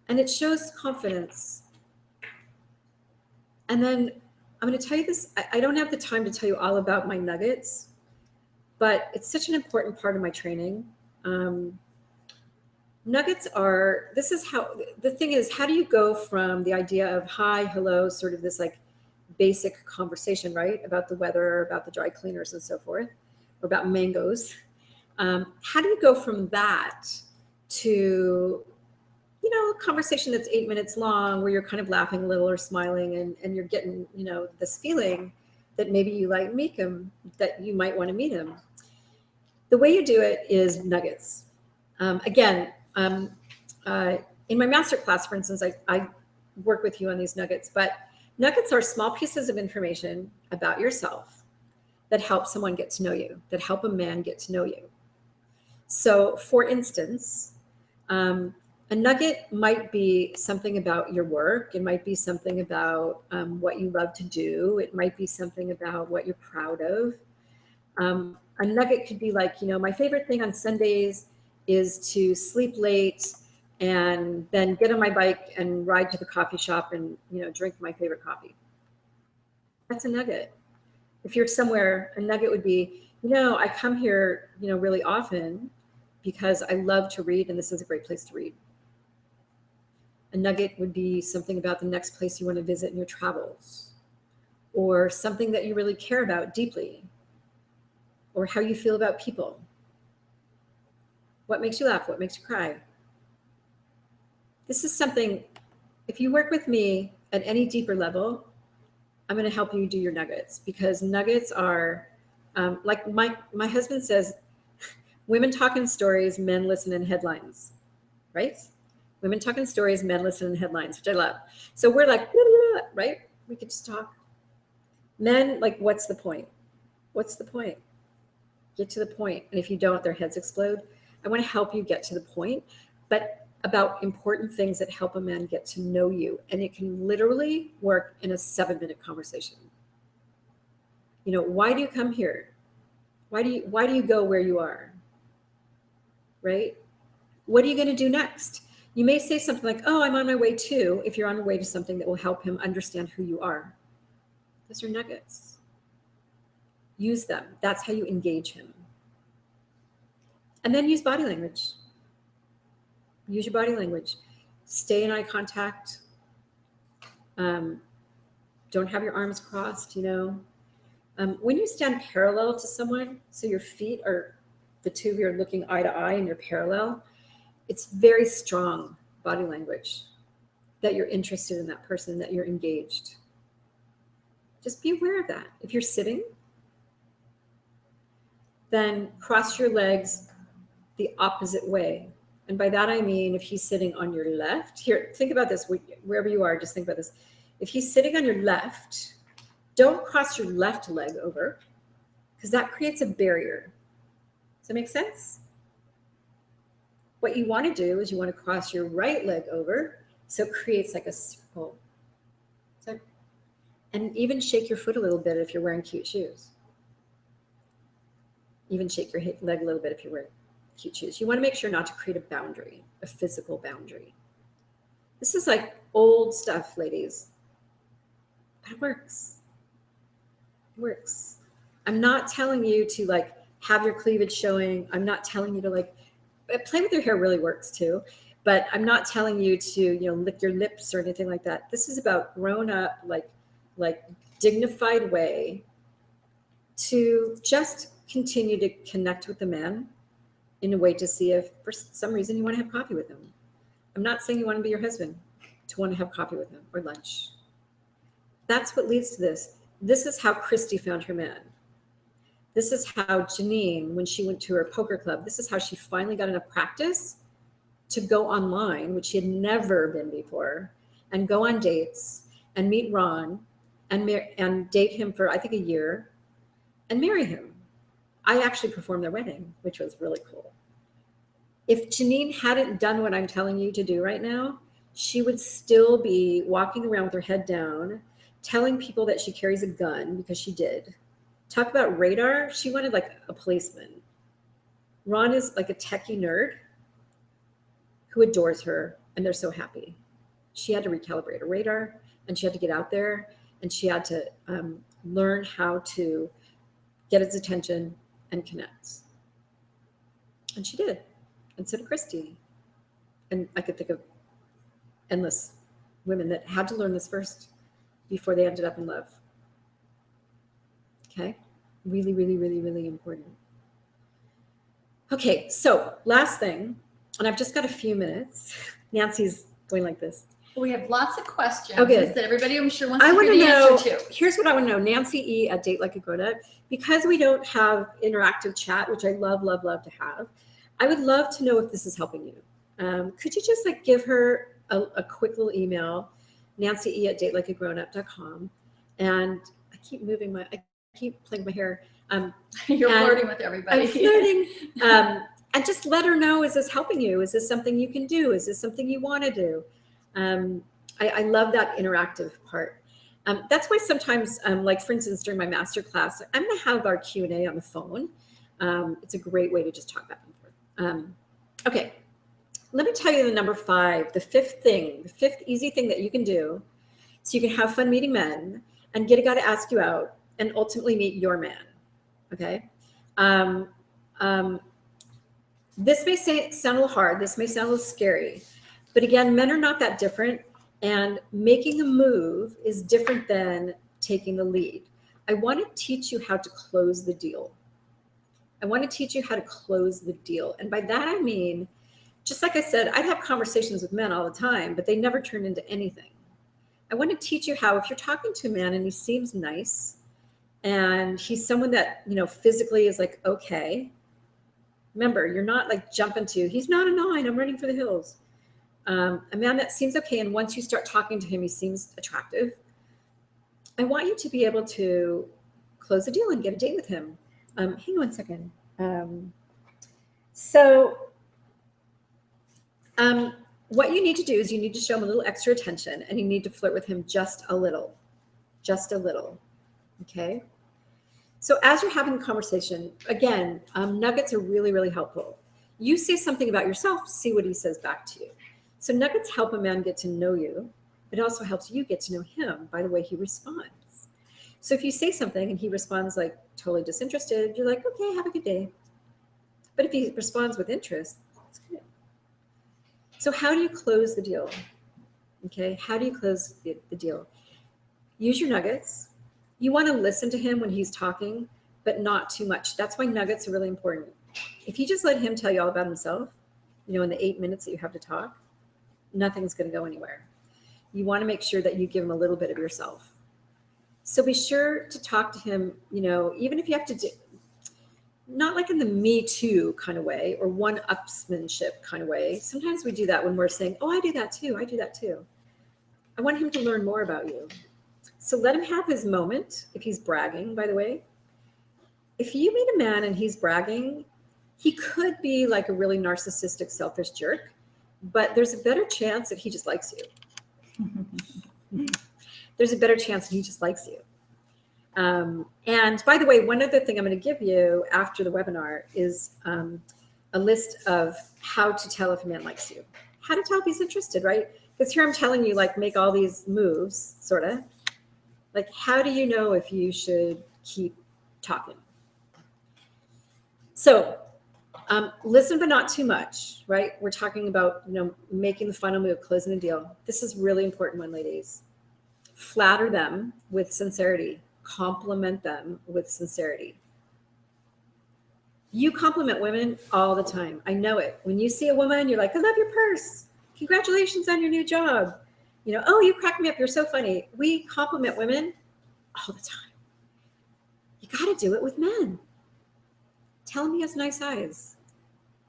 And it shows confidence. And then I'm going to tell you this. I don't have the time to tell you all about my nuggets, but it's such an important part of my training. Nuggets are, this is how, the thing is, how do you go from the idea of hi, hello, sort of this like basic conversation, right? About the weather, about the dry cleaners and so forth, or about mangoes. How do you go from that to, a conversation that's 8 minutes long where you're kind of laughing a little or smiling and you're getting, this feeling that maybe you like meet him, that you might want to meet him. The way you do it is nuggets. In my masterclass, for instance, I work with you on these nuggets, but nuggets are small pieces of information about yourself that help someone get to know you, that help a man get to know you. So for instance, a nugget might be something about your work. It might be something about what you love to do. It might be something about what you're proud of. A nugget could be like, my favorite thing on Sundays is to sleep late and then get on my bike and ride to the coffee shop and, drink my favorite coffee. That's a nugget. If you're somewhere, a nugget would be, I come here, really often because I love to read and this is a great place to read. A nugget would be something about the next place you want to visit in your travels, or something that you really care about deeply, or how you feel about people. What makes you laugh? What makes you cry? This is something, if you work with me at any deeper level, I'm going to help you do your nuggets, because nuggets are, like my husband says, women talk in stories, men listen in headlines, right? Women talk in stories, men listen in headlines, which I love. So we're like, blah, blah, blah, right? We could just talk. Men, like, what's the point? What's the point? Get to the point. And if you don't, their heads explode. I want to help you get to the point, but about important things that help a man get to know you. And it can literally work in a 7-minute conversation. Why do you come here? Why do you go where you are? Right? What are you going to do next? You may say something like, oh, I'm on my way to, if you're on your way to something that will help him understand who you are. Those are nuggets. Use them. That's how you engage him. And then use body language. Use your body language. Stay in eye contact. Don't have your arms crossed, you know. When you stand parallel to someone, so your feet are, the two of you are looking eye to eye and you're parallel, it's very strong body language that you're interested in that person, that you're engaged. Just be aware of that. If you're sitting, then cross your legs the opposite way. And by that I mean, if he's sitting on your left, here, think about this, wherever you are, just think about this. If he's sitting on your left, don't cross your left leg over, because that creates a barrier. Does that make sense? What you want to do is you want to cross your right leg over, so it creates like a circle. So, and even shake your foot a little bit if you're wearing cute shoes. Even shake your leg a little bit if you're wearing cute shoes. You want to make sure not to create a boundary, a physical boundary. This is like old stuff, ladies. But it works. It works. I'm not telling you to like have your cleavage showing. I'm not telling you to like, play with your hair really works too. But I'm not telling you to, you know, lick your lips or anything like that. This is about grown up, like dignified way to just continue to connect with the man in a way to see if for some reason you want to have coffee with him. I'm not saying you want to be your husband to want to have coffee with him or lunch. That's what leads to this. This is how Christy found her man. This is how Janine, when she went to her poker club, this is how she finally got enough practice to go online, which she had never been before, and go on dates and meet Ron and date him for, I think, a year and marry him. I actually performed their wedding, which was really cool. If Janine hadn't done what I'm telling you to do right now, she would still be walking around with her head down, telling people that she carries a gun, because she did. Talk about radar. She wanted like a policeman. Ron is like a techie nerd who adores her, and they're so happy. She had to recalibrate her radar, and she had to get out there, and she had to learn how to get his attention and connect. And she did. And so did Christy. And I could think of endless women that had to learn this first before they ended up in love. Okay? Really, really, really, really important. Okay, so last thing, and I've just got a few minutes. Nancy's going like this. We have lots of questions Okay. that everybody, I'm sure, wants I to want hear to the know, answer to. here's what I want to know. Nancy E at Date Like a Grownup, because we don't have interactive chat, which I love, love, love to have, I would love to know if this is helping you. Could you just like give her a quick little email, Nancy E at datelikeagrownup.com. And I keep moving I keep playing my hair. You're flirting with everybody. I'm flirting. And just let her know, is this helping you? Is this something you can do? Is this something you want to do? I love that interactive part. That's why sometimes, like for instance, during my master class, I'm going to have our Q&A on the phone. It's a great way to just talk back and forth. Okay, let me tell you the number 5, the fifth easy thing that you can do so you can have fun meeting men and get a guy to ask you out and ultimately meet your man. Okay. This may sound a little hard. This may sound a little scary, but again, men are not that different, and making a move is different than taking the lead. I want to teach you how to close the deal. I want to teach you how to close the deal. And by that, I mean, just like I said, I'd have conversations with men all the time, but they never turned into anything. I want to teach you how, if you're talking to a man and he seems nice and he's someone that, you know, physically is like, okay, remember, you're not like jumping to, he's not a 9, I'm running for the hills. A man that seems okay, and once you start talking to him, he seems attractive. I want you to be able to close a deal and get a date with him. Hang on one second. What you need to do is you need to show him a little extra attention, and you need to flirt with him just a little, okay? So as you're having a conversation, again, nuggets are really, really helpful. You say something about yourself, see what he says back to you. So nuggets help a man get to know you. It also helps you get to know him by the way he responds. So if you say something and he responds like totally disinterested, you're like, okay, have a good day. But if he responds with interest, that's good. So how do you close the deal? Okay, how do you close the deal? Use your nuggets. You want to listen to him when he's talking, but not too much. That's why nuggets are really important. If you just let him tell you all about himself, in the 8 minutes that you have to talk, nothing's going to go anywhere. You want to make sure that you give him a little bit of yourself. So be sure to talk to him, even if you have to do, not like in the me too kind of way or one-upsmanship kind of way. Sometimes we do that when we're saying, oh, I do that too. I do that too. I want him to learn more about you. So let him have his moment if he's bragging, by the way. If you meet a man and he's bragging, he could be like a really narcissistic, selfish jerk, but there's a better chance that he just likes you. There's a better chance that he just likes you. And by the way, one other thing I'm going to give you after the webinar is a list of how to tell if a man likes you. How to tell if he's interested, right? Because here I'm telling you, like, make all these moves, sort of. Like, how do you know if you should keep talking? So listen, but not too much, right? We're talking about, making the final move, closing the deal. This is really important one, ladies. Flatter them with sincerity. Compliment them with sincerity. You compliment women all the time. I know it. When you see a woman, you're like, I love your purse. Congratulations on your new job. Oh, you crack me up. You're so funny. We compliment women all the time. You got to do it with men. Tell him he has nice eyes.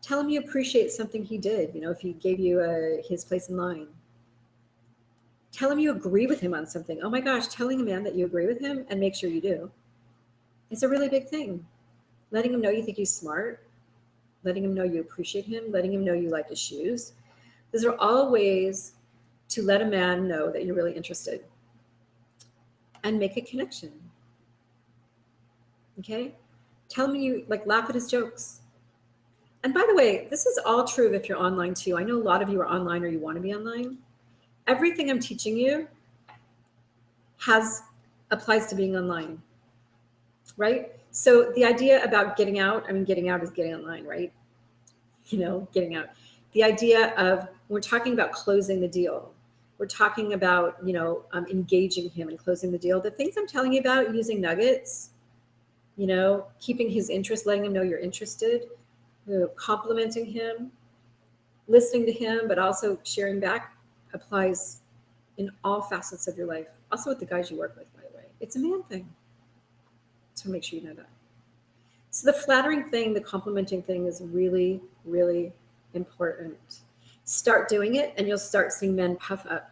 Tell him you appreciate something he did, if he gave you his place in line. Tell him you agree with him on something. Oh my gosh, telling a man that you agree with him, and make sure you do, is a really big thing. Letting him know you think he's smart, letting him know you appreciate him, letting him know you like his shoes. Those are all ways to let a man know that you're really interested and make a connection. Okay? Tell him you laugh at his jokes. And by the way, this is all true if you're online too. I know a lot of you are online or you want to be online. Everything I'm teaching you applies to being online, right? So the idea about getting out is getting online, right? Getting out. The idea of, we're talking about closing the deal. We're talking about, engaging him and closing the deal. The things I'm telling you about, using nuggets, keeping his interest, letting him know you're interested, complimenting him, listening to him, but also sharing back, applies in all facets of your life. Also with the guys you work with, by the way. It's a man thing. So make sure you know that. So the flattering thing, the complimenting thing is really, really important. Start doing it and you'll start seeing men puff up,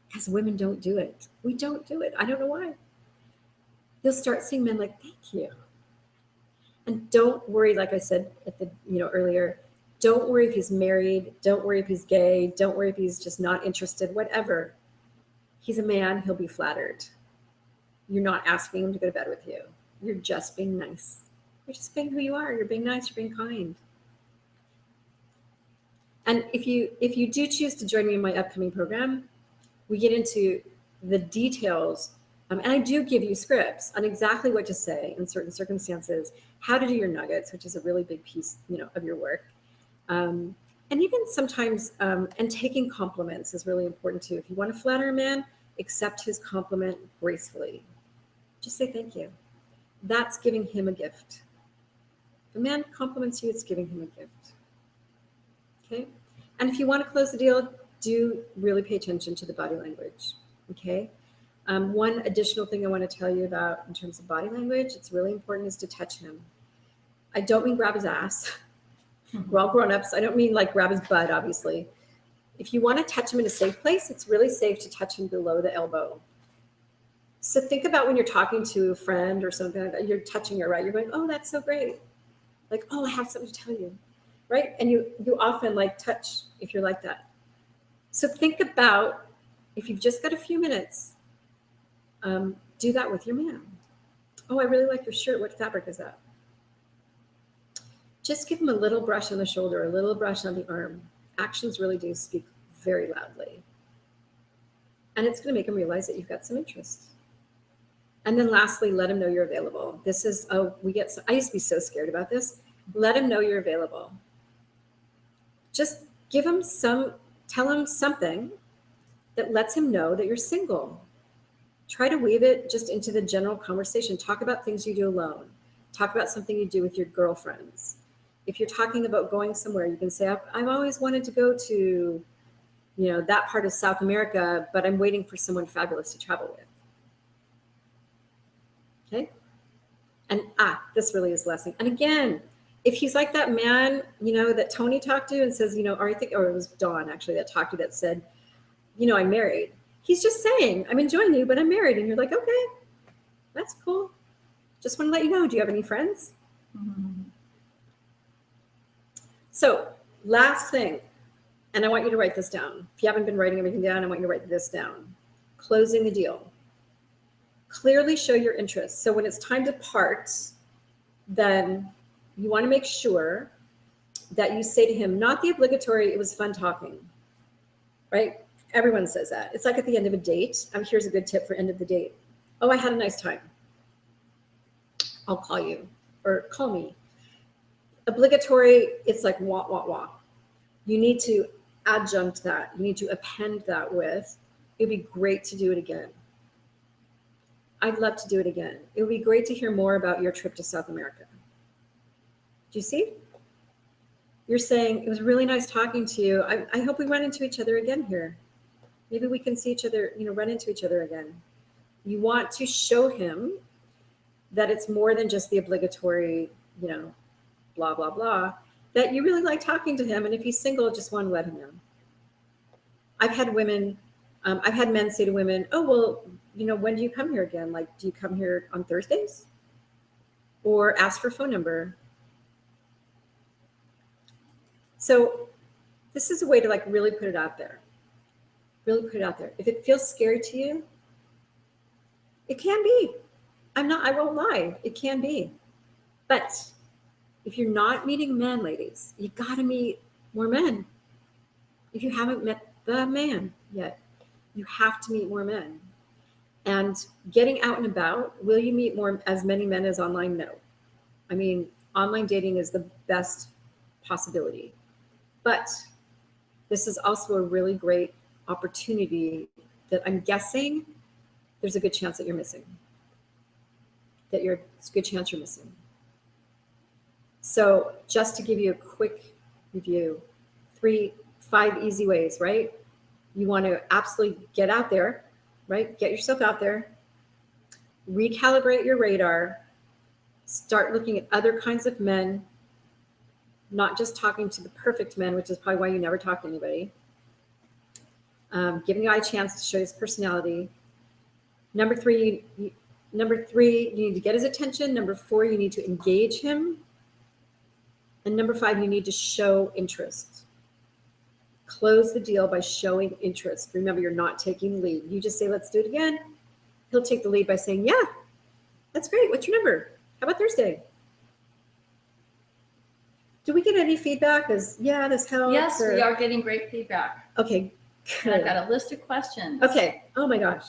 because women don't do it. We don't do it. I don't know why. You'll start seeing men like, thank you. And don't worry, like I said at the earlier, don't worry if he's married, don't worry if he's gay, don't worry if he's just not interested, whatever. He's a man, he'll be flattered. You're not asking him to go to bed with you. You're just being nice. You're just being who you are. You're being nice, you're being kind. And if you do choose to join me in my upcoming program, we get into the details, and I do give you scripts on exactly what to say in certain circumstances, how to do your nuggets, which is a really big piece, of your work. And even sometimes, and taking compliments is really important too. If you want to flatter a man, accept his compliment gracefully. Just say thank you. That's giving him a gift. If a man compliments you, it's giving him a gift. Okay? And if you want to close the deal, do really pay attention to the body language. Okay? One additional thing I want to tell you about in terms of body language, it's really important, is to touch him. I don't mean grab his ass. We're all grown-ups. I don't mean grab his butt, obviously. If you want to touch him in a safe place, it's really safe to touch him below the elbow. So think about when you're talking to a friend or something like that, you're touching her, right? You're going, oh, that's so great. Like, oh, I have something to tell you, right? And you often touch if you're like that. So think about, if you've just got a few minutes, do that with your man. Oh, I really like your shirt. What fabric is that? Just give him a little brush on the shoulder, a little brush on the arm. Actions really do speak very loudly. And it's going to make him realize that you've got some interest. And then lastly, let him know you're available. This is, I used to be so scared about this. Let him know you're available. Just give him tell him something that lets him know that you're single. Try to weave it just into the general conversation. Talk about things you do alone. Talk about something you do with your girlfriends. If you're talking about going somewhere, you can say, I've always wanted to go to, that part of South America, but I'm waiting for someone fabulous to travel with. Okay? And this really is the last thing. And again, if he's like that man, that Tony talked to and says, or it was Dawn actually that talked to that said, I'm married. He's just saying, I'm enjoying you, but I'm married. And you're like, okay, that's cool. Just want to let you know, do you have any friends? Mm-hmm. So last thing, and I want you to write this down. If you haven't been writing everything down, I want you to write this down. Closing the deal. Clearly show your interest. So when it's time to part, then you want to make sure that you say to him, not the obligatory, it was fun talking, right? Everyone says that. It's like at the end of a date. Here's a good tip for end of the date. Oh, I had a nice time. I'll call you or call me. Obligatory, it's like wah, wah, wah. You need to adjunct that. You need to append that with, it'd be great to do it again. I'd love to do it again. It would be great to hear more about your trip to South America. Do you see? You're saying, it was really nice talking to you. I hope we run into each other again here. Maybe we can see each other, run into each other again. You want to show him that it's more than just the obligatory, blah, blah, blah, that you really like talking to him. And if he's single, just want to let him know. I've had men say to women, oh, well, when do you come here again? Like, do you come here on Thursdays? Or ask for a phone number. So this is a way to really put it out there. Really put it out there. If it feels scary to you, it can be. I won't lie. It can be. But if you're not meeting men, ladies, you got to meet more men. If you haven't met the man yet, you have to meet more men. And getting out and about, will you meet as many men as online? No. I mean, online dating is the best possibility. But this is also a really great opportunity that I'm guessing there's a good chance that you're missing. It's a good chance you're missing. So just to give you a quick review, 5 easy ways, right? You want to absolutely get out there, right? Get yourself out there, recalibrate your radar, start looking at other kinds of men, not just talking to the perfect men, which is probably why you never talk to anybody. Giving the guy a chance to show his personality. Number 3, you need to get his attention. Number 4, you need to engage him. And number 5, you need to show interest. Close the deal by showing interest. Remember, you're not taking the lead. You just say, let's do it again. He'll take the lead by saying, yeah, that's great. What's your number? How about Thursday? Do we get any feedback? This helps? Yes, we are getting great feedback. Okay, good. I've got a list of questions. Okay. Oh my gosh.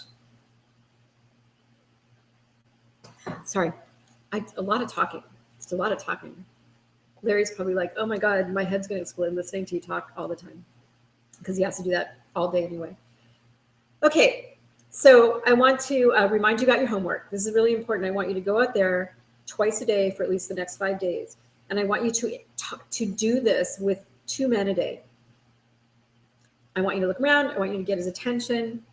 Sorry. A lot of talking. Just a lot of talking. Larry's probably like, oh my God, my head's going to explode listening to you talk all the time. Because he has to do that all day anyway. Okay. So I want to remind you about your homework. This is really important. I want you to go out there twice a day for at least the next 5 days. And I want you to do this with 2 men a day. I want you to look around. I want you to get his attention.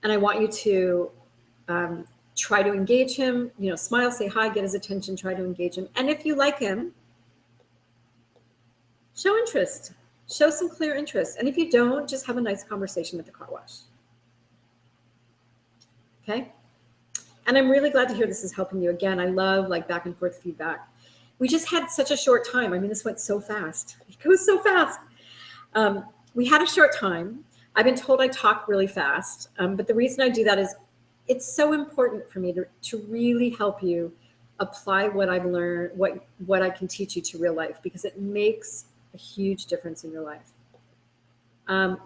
And I want you to try to engage him, smile, say hi, get his attention, try to engage him. And if you like him, show interest, show some clear interest. And if you don't, just have a nice conversation at the car wash. Okay. And I'm really glad to hear this is helping you. Again, I love back and forth feedback. We just had such a short time. I mean, this went so fast. It goes so fast. We had a short time. I've been told I talk really fast. But the reason I do that is it's so important for me to really help you apply what I've learned, what I can teach you to real life, because it makes a huge difference in your life.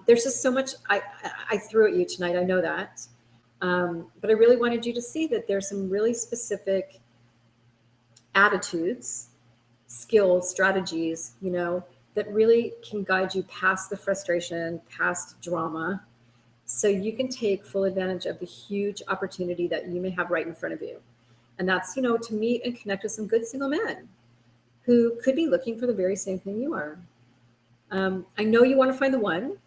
There's just so much I threw at you tonight. I know that. But I really wanted you to see that there's some really specific attitudes, skills, strategies, that really can guide you past the frustration, past drama, so you can take full advantage of the huge opportunity that you may have right in front of you. And that's, to meet and connect with some good single men who could be looking for the very same thing you are. I know you want to find the one,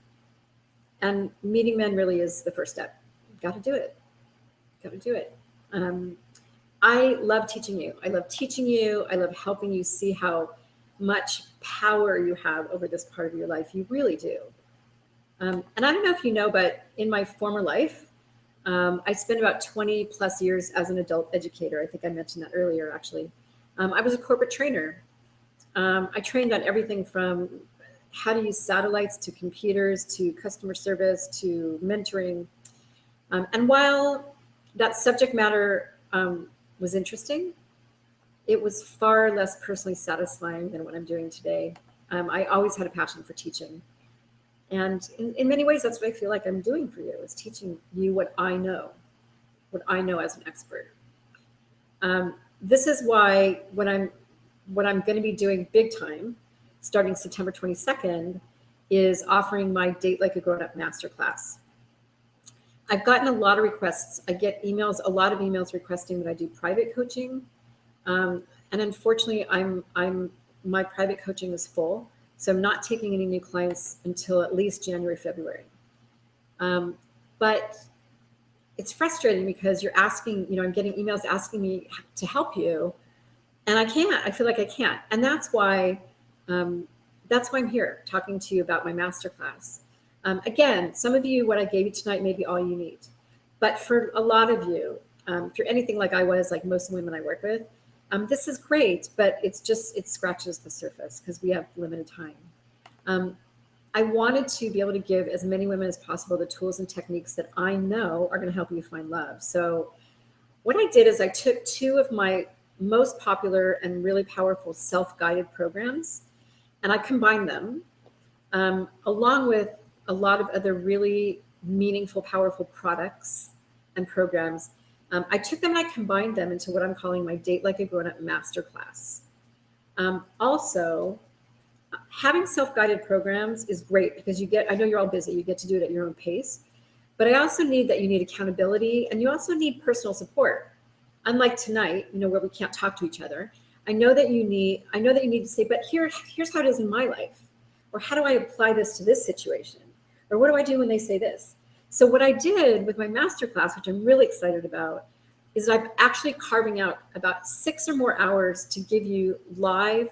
and meeting men really is the first step. Got to do it. Got to do it. I love teaching you. I love teaching you. I love helping you see how much power you have over this part of your life. You really do. And I don't know if you know, but in my former life, I spent about 20 plus years as an adult educator. I think I mentioned that earlier, actually. I was a corporate trainer. I trained on everything from how to use satellites to computers to customer service to mentoring. And while that subject matter was interesting, it was far less personally satisfying than what I'm doing today. I always had a passion for teaching. And in many ways, that's what I feel like I'm doing for you, is teaching you what I know as an expert. This is why what I'm going to be doing big time, starting September 22nd, is offering my Date Like a Grown-Up Masterclass. I've gotten a lot of requests. I get emails, a lot of emails requesting that I do private coaching. And unfortunately, my private coaching is full. So I'm not taking any new clients until at least January, February. But it's frustrating because you're asking, I'm getting emails asking me to help you, and I can't. I feel like I can't. And that's why I'm here talking to you about my masterclass. Again, some of you, what I gave you tonight may be all you need. But for a lot of you, if you're anything like I was, like most women I work with, this is great, but it scratches the surface because we have limited time. I wanted to be able to give as many women as possible the tools and techniques that I know are going to help you find love. So what I did is I took two of my most popular and really powerful self-guided programs, and I combined them along with a lot of other really meaningful, powerful products and programs. I took them and I combined them into what I'm calling my Date Like a Grown-Up Masterclass. Also, having self-guided programs is great because I know you're all busy, you get to do it at your own pace, but I also need that you need accountability, and you also need personal support. Unlike tonight, where we can't talk to each other, I know that you need to say, but here's how it is in my life, or how do I apply this to this situation, or what do I do when they say this? So what I did with my masterclass, which I'm really excited about, is that I'm actually carving out about 6 or more hours to give you live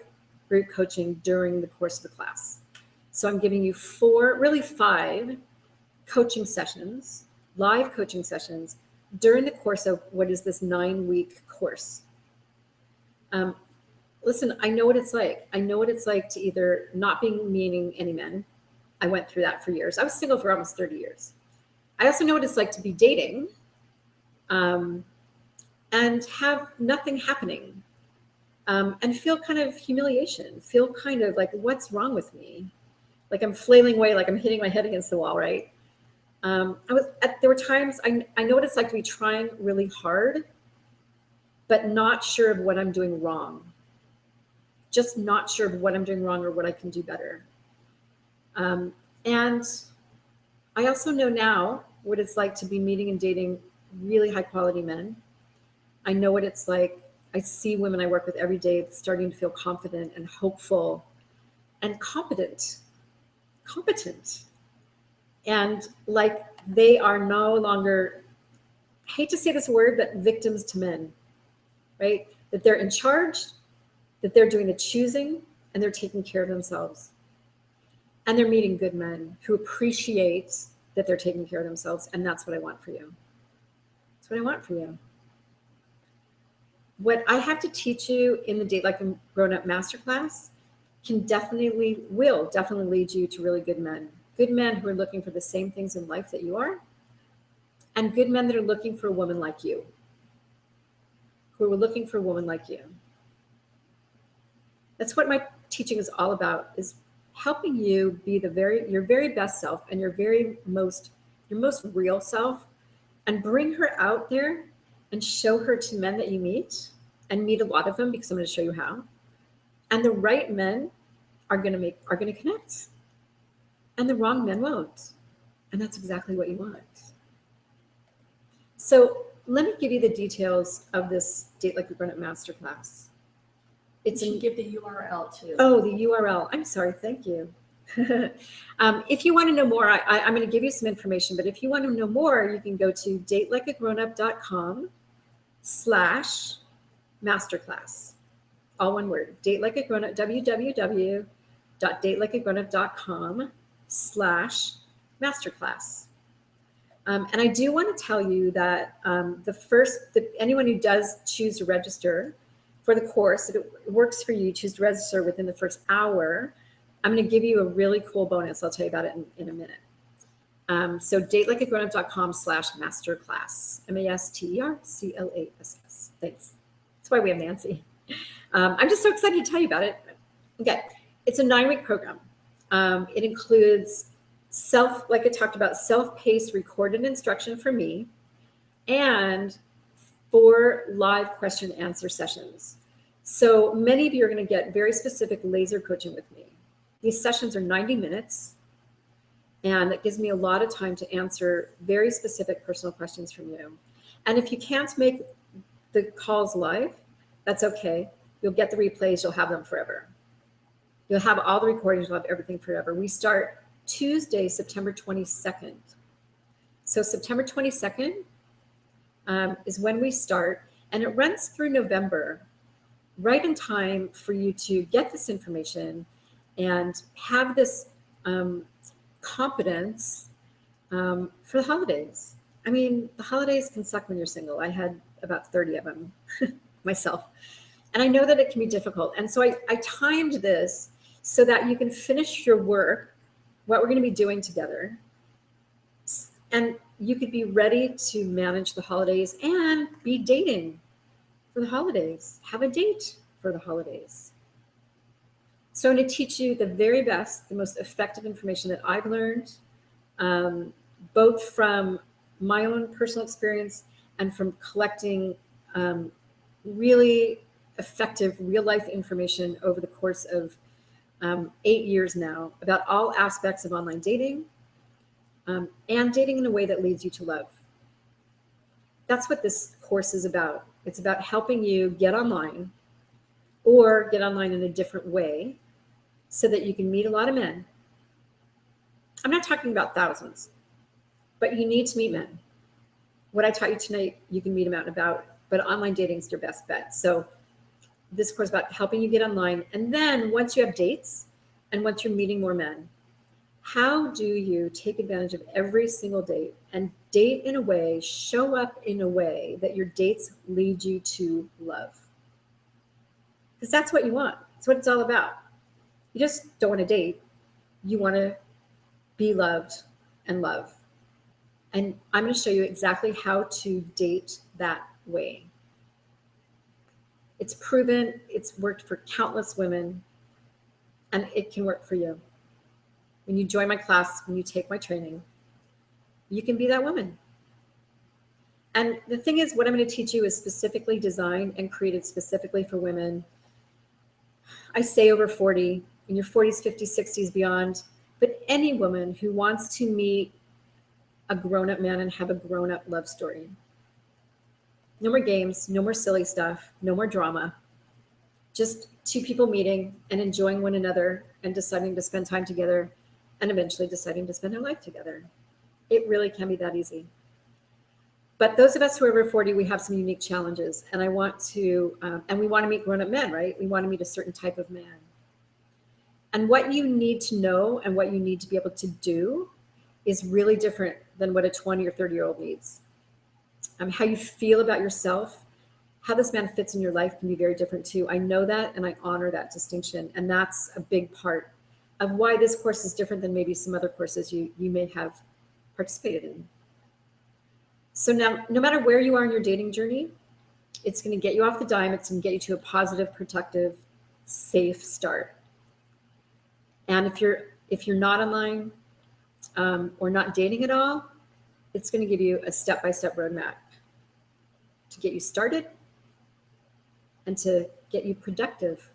group coaching during the course of the class. So I'm giving you 5 coaching sessions, live coaching sessions, during the course of what is this 9-week course. Listen, I know what it's like. I know what it's like to either not be meeting any men. I went through that for years. I was single for almost 30 years. I also know what it's like to be dating and have nothing happening, and feel kind of humiliation, feel kind of like, what's wrong with me? Like I'm flailing away, like I'm hitting my head against the wall, right? There were times, I know what it's like to be trying really hard, but not sure of what I'm doing wrong. Just not sure of what I'm doing wrong or what I can do better. And I also know now what it's like to be meeting and dating really high quality men. I know what it's like. I see women I work with every day starting to feel confident and hopeful and competent. And like they are no longer, I hate to say this word, but victims to men, right? That they're in charge, that they're doing the choosing, and they're taking care of themselves. And they're meeting good men who appreciate that they're taking care of themselves. And that's what I want for you. That's what I want for you. What I have to teach you in the Date Like a Grown-Up Masterclass will definitely lead you to really good men who are looking for the same things in life that you are, and good men that are looking for a woman like you, That's what my teaching is all about, is helping you be your very best self and your most real self, and bring her out there and show her to men that you meet, and meet a lot of them because I'm going to show you how. And the right men are going to connect, and the wrong men won't. And that's exactly what you want. So let me give you the details of this Date Like a Grown-Up Masterclass. You should give the URL too. Oh, the URL. I'm sorry. Thank you. If you want to know more, I'm going to give you some information, but if you want to know more, you can go to datelikeagrownup.com/masterclass. All one word, datelikeagrownup, www.datelikeagrownup.com/masterclass. And I do want to tell you that anyone who does choose to register for the course, if it works for you, choose to register within the first hour, I'm going to give you a really cool bonus. I'll tell you about it in a minute. So datelikeagrownup.com/masterclass, MASTERCLASS. Thanks. That's why we have Nancy. I'm just so excited to tell you about it. Okay, it's a 9-week program. It includes like I talked about, self-paced recorded instruction from me and 4 live question and answer sessions. So many of you are going to get very specific laser coaching with me. These sessions are 90 minutes, and it gives me a lot of time to answer very specific personal questions from you. And if you can't make the calls live, that's okay. You'll get the replays. You'll have them forever. You'll have all the recordings. You'll have everything forever. We start Tuesday, September 22nd. So September 22nd is when we start, and it runs through November, right in time for you to get this information and have this competence for the holidays. I mean, the holidays can suck when you're single. I had about 30 of them myself. And I know that it can be difficult. And so I timed this so that you can finish your work, what we're going to be doing together, and you could be ready to manage the holidays and be dating for the holidays, have a date for the holidays. So I'm going to teach you the very best, the most effective information that I've learned, both from my own personal experience and from collecting really effective real-life information over the course of 8 years now about all aspects of online dating and dating in a way that leads you to love. That's what this course is about. It's about helping you get online or get online in a different way so that you can meet a lot of men. I'm not talking about thousands, but you need to meet men. What I taught you tonight, you can meet them out and about, but online dating is your best bet. So this course is about helping you get online. And then once you have dates and once you're meeting more men, how do you take advantage of every single date and date in a way, show up in a way that your dates lead you to love? Because that's what you want. That's what it's all about. You just don't want to date. You want to be loved and love. And I'm going to show you exactly how to date that way. It's proven, it's worked for countless women, and it can work for you. When you join my class, when you take my training, you can be that woman. And the thing is, what I'm going to teach you is specifically designed and created specifically for women. I say over 40, in your 40s, 50s, 60s, beyond, but any woman who wants to meet a grown-up man and have a grown-up love story. No more games, no more silly stuff, no more drama. Just 2 people meeting and enjoying one another and deciding to spend time together and eventually deciding to spend their life together. It really can be that easy. But those of us who are over 40, we have some unique challenges, and I want to, and we want to meet grown-up men, right? We want to meet a certain type of man. And what you need to know and what you need to be able to do is really different than what a 20 or 30-year-old needs. How you feel about yourself, how this man fits in your life can be very different too. I know that, and I honor that distinction. And that's a big part of why this course is different than maybe some other courses you may have participated in. So now, no matter where you are in your dating journey, it's going to get you off the dime. It's going to get you to a positive, productive, safe start. And if you're not online or not dating at all, it's going to give you a step-by-step roadmap to get you started and to get you productive.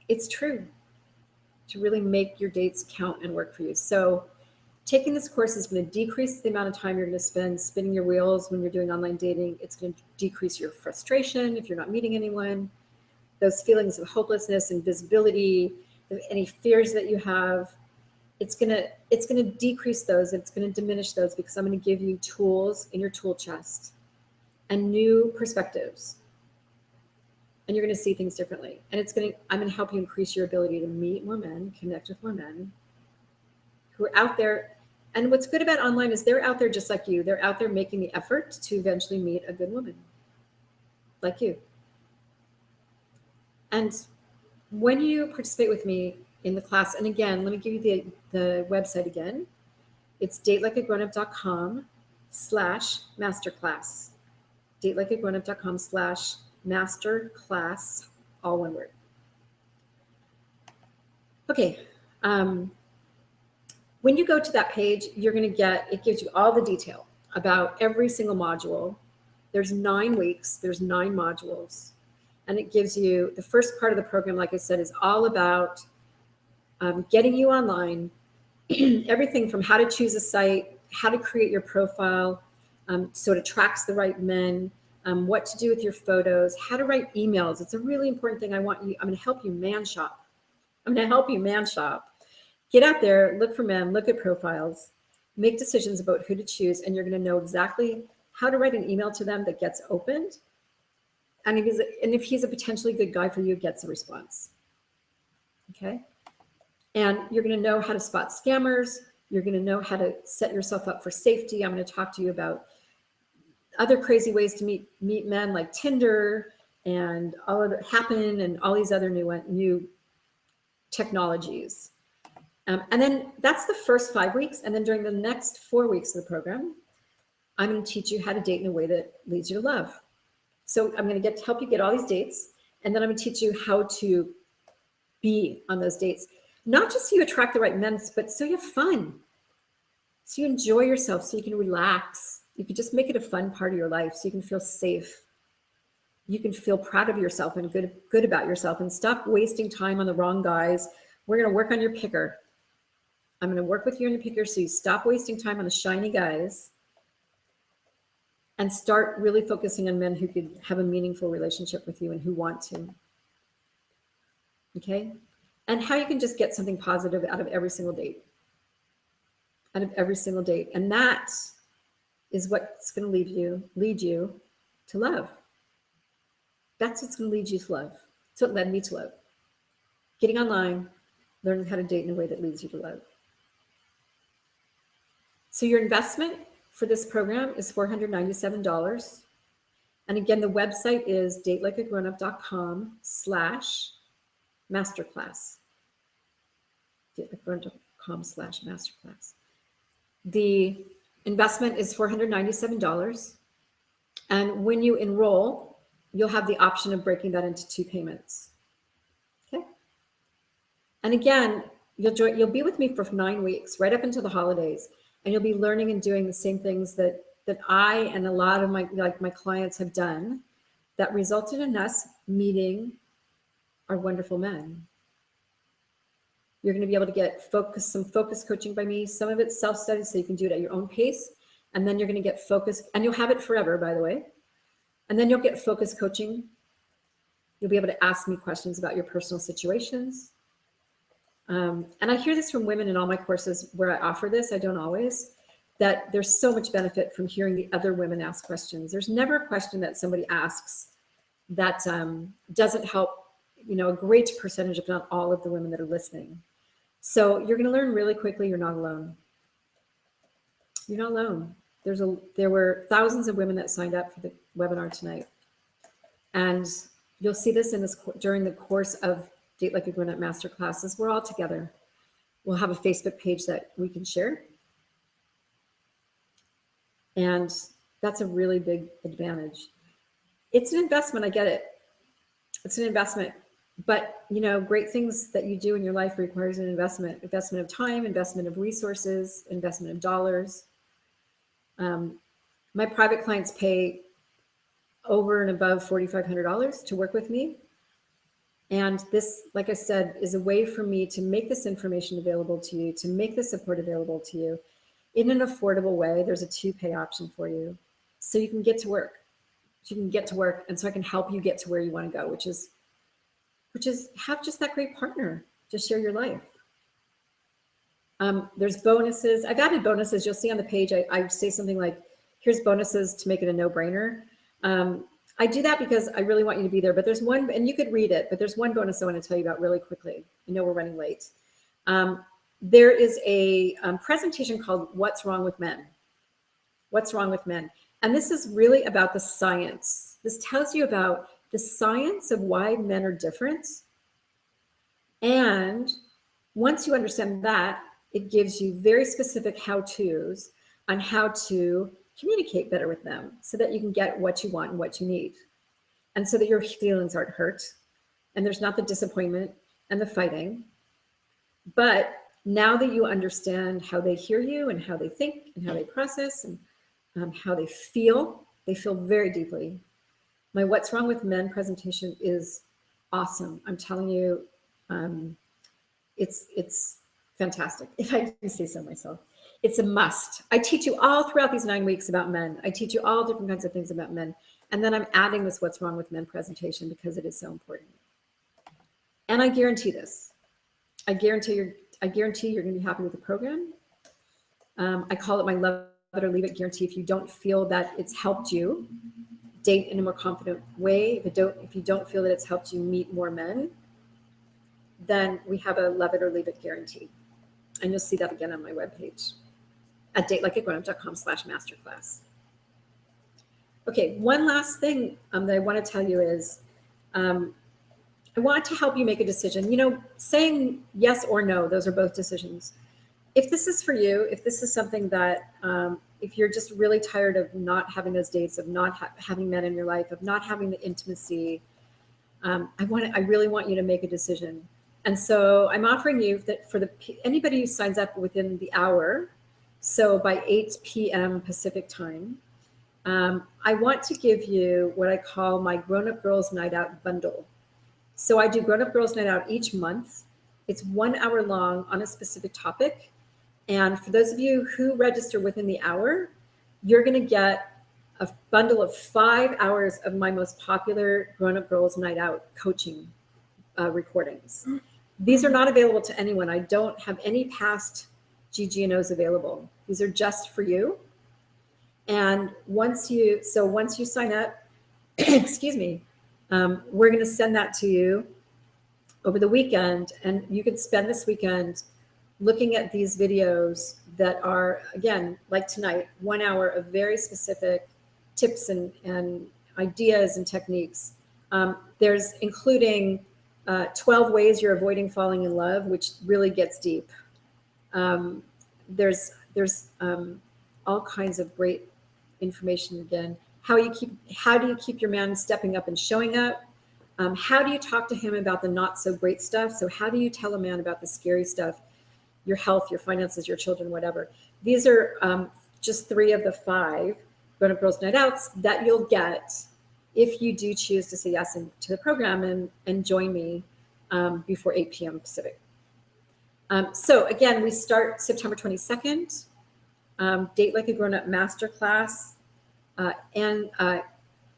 It's true. to really make your dates count and work for you. So taking this course is going to decrease the amount of time you're going to spend spinning your wheels when you're doing online dating. It's going to decrease your frustration if you're not meeting anyone, those feelings of hopelessness, invisibility, any fears that you have. It's going to decrease those. It's going to diminish those because I'm going to give you tools in your tool chest and new perspectives. And you're going to see things differently. And I'm going to help you increase your ability to meet more men, connect with more men who are out there. And what's good about online is they're out there just like you. They're out there making the effort to eventually meet a good woman like you. And when you participate with me in the class, and again, let me give you the website again. It's datelikeagrownup.com/masterclass. datelikeagrownup.com/masterclass, all one word. Okay. When you go to that page, it gives you all the detail about every single module. There's 9 weeks, there's 9 modules. And it gives you, the first part of the program, like I said, is all about getting you online, everything from how to choose a site, how to create your profile so it attracts the right men, what to do with your photos, how to write emails. It's a really important thing. I'm going to help you man shop. Get out there, look for men, look at profiles, make decisions about who to choose, and you're going to know exactly how to write an email to them that gets opened. And if he's a potentially good guy for you, gets a response. Okay? And you're going to know how to spot scammers. You're going to know how to set yourself up for safety. I'm going to talk to you about other crazy ways to meet men like Tinder and Happen and all these other new technologies. And then that's the first 5 weeks. And then during the next 4 weeks of the program, I'm going to teach you how to date in a way that leads you to love. So I'm going to help you get all these dates. And then I'm going to teach you how to be on those dates. Not just so you attract the right men, but so you have fun. So you enjoy yourself, so you can relax. You can just make it a fun part of your life so you can feel safe. You can feel proud of yourself and good about yourself and stop wasting time on the wrong guys. We're going to work on your picker. I'm going to work with you on your picker so you stop wasting time on the shiny guys and start really focusing on men who could have a meaningful relationship with you and who want to. Okay? And how you can just get something positive out of every single date. And that is what's going to lead you to love. That's what's going to lead you to love. That's what led me to love. Getting online, learning how to date in a way that leads you to love. So your investment for this program is $497. And again, the website is datelikeagrownup.com/masterclass. datelikeagrownup.com/masterclass. The investment is $497. And when you enroll, you'll have the option of breaking that into 2 payments. Okay? And again, you'll be with me for 9 weeks, right up until the holidays. And you'll be learning and doing the same things that I and a lot of my clients have done that resulted in us meeting our wonderful men. You're going to be able to get some focus coaching by me. Some of it's self-study, so you can do it at your own pace. And then you're going to get focus, and you'll have it forever, by the way. And then you'll get focus coaching. You'll be able to ask me questions about your personal situations. And I hear this from women in all my courses where I offer this. I don't always. That there's so much benefit from hearing the other women ask questions. There's never a question that somebody asks that doesn't help, a great percentage, if not all, of the women that are listening. So you're going to learn really quickly. You're not alone. You're not alone. There were thousands of women that signed up for the webinar tonight, and you'll see this during the course of Date Like a Grownup Masterclasses. We're all together. We'll have a Facebook page that we can share. And that's a really big advantage. It's an investment, I get it. It's an investment. But, great things that you do in your life requires an investment. Investment of time, investment of resources, investment of dollars. My private clients pay over and above $4,500 to work with me. And this, like I said, is a way for me to make this information available to you, to make the support available to you in an affordable way. There's a 2-pay option for you. So you can get to work. So you can get to work, and so I can help you get to where you want to go, which is have just that great partner to share your life. There's bonuses. I've added bonuses. You'll see on the page, I say something like, here's bonuses to make it a no-brainer. I do that because I really want you to be there, but there's one, and you could read it, but there's one bonus I want to tell you about really quickly. I know we're running late. There is a presentation called What's Wrong with Men? What's Wrong with Men? And this is really about the science. This tells you about the science of why men are different. And once you understand that, it gives you very specific how-tos on how to communicate better with them so that you can get what you want and what you need. And so that your feelings aren't hurt and there's not the disappointment and the fighting. But now that you understand how they hear you and how they think and how they process and how they feel very deeply. My What's Wrong with Men presentation is awesome. I'm telling you, it's fantastic, if I can say so myself. It's a must. I teach you all throughout these 9 weeks about men. I teach you all different kinds of things about men. And then I'm adding this What's Wrong with Men presentation because it is so important. And I guarantee this. I guarantee you're going to be happy with the program. I call it my love it or leave it guarantee. If you don't feel that it's helped you date in a more confident way, if you don't feel that it's helped you meet more men, then we have a love it or leave it guarantee. And you'll see that again on my webpage at datelikeagrownup.com/masterclass. Okay, one last thing that I want to tell you is I want to help you make a decision. You know, saying yes or no, those are both decisions. If this is for you, if this is something that, if you're just really tired of not having those dates, of not having men in your life, of not having the intimacy, I really want you to make a decision. And so I'm offering you that for anybody who signs up within the hour, so by 8 p.m. Pacific time, I want to give you what I call my Grown-Up Girls Night Out bundle. So I do Grown-Up Girls Night Out each month. It's 1 hour long on a specific topic. And for those of you who register within the hour, you're going to get a bundle of 5 hours of my most popular Grown-Up Girls Night Out coaching recordings. These are not available to anyone. I don't have any past GGNOs available. These are just for you. And once you sign up, excuse me, we're going to send that to you over the weekend. And you can spend this weekend looking at these videos that are, again, like tonight, 1 hour of very specific tips and ideas and techniques. There's including 12 ways you're avoiding falling in love, which really gets deep. There's all kinds of great information. Again, how do you keep your man stepping up and showing up? How do you talk to him about the not so great stuff? So how do you tell a man about the scary stuff? Your health, your finances, your children, whatever. These are just 3 of the 5 Grown-Up Girls Night Outs that you'll get if you do choose to say yes to the program and join me before 8 p.m. Pacific. So again, we start September 22nd, Date Like a Grown-Up Masterclass, and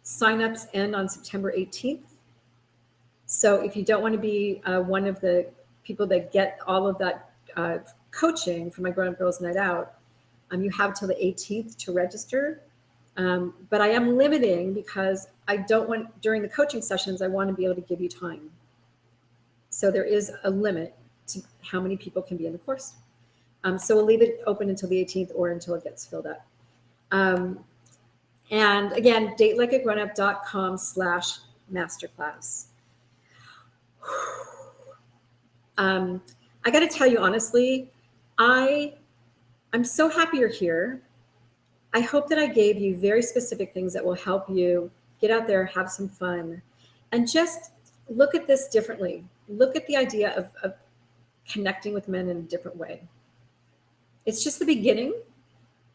signups end on September 18th. So if you don't want to be one of the people that get all of that coaching for my Grown-Up Girls Night Out, you have till the 18th to register. But I am limiting because I don't want, during the coaching sessions, I want to be able to give you time. So there is a limit to how many people can be in the course. So we'll leave it open until the 18th or until it gets filled up. And again, datelikeagrownup.com/masterclass. I got to tell you honestly, I'm so happy you're here. I hope that I gave you very specific things that will help you get out there, have some fun, and just look at this differently. Look at the idea of connecting with men in a different way. It's just the beginning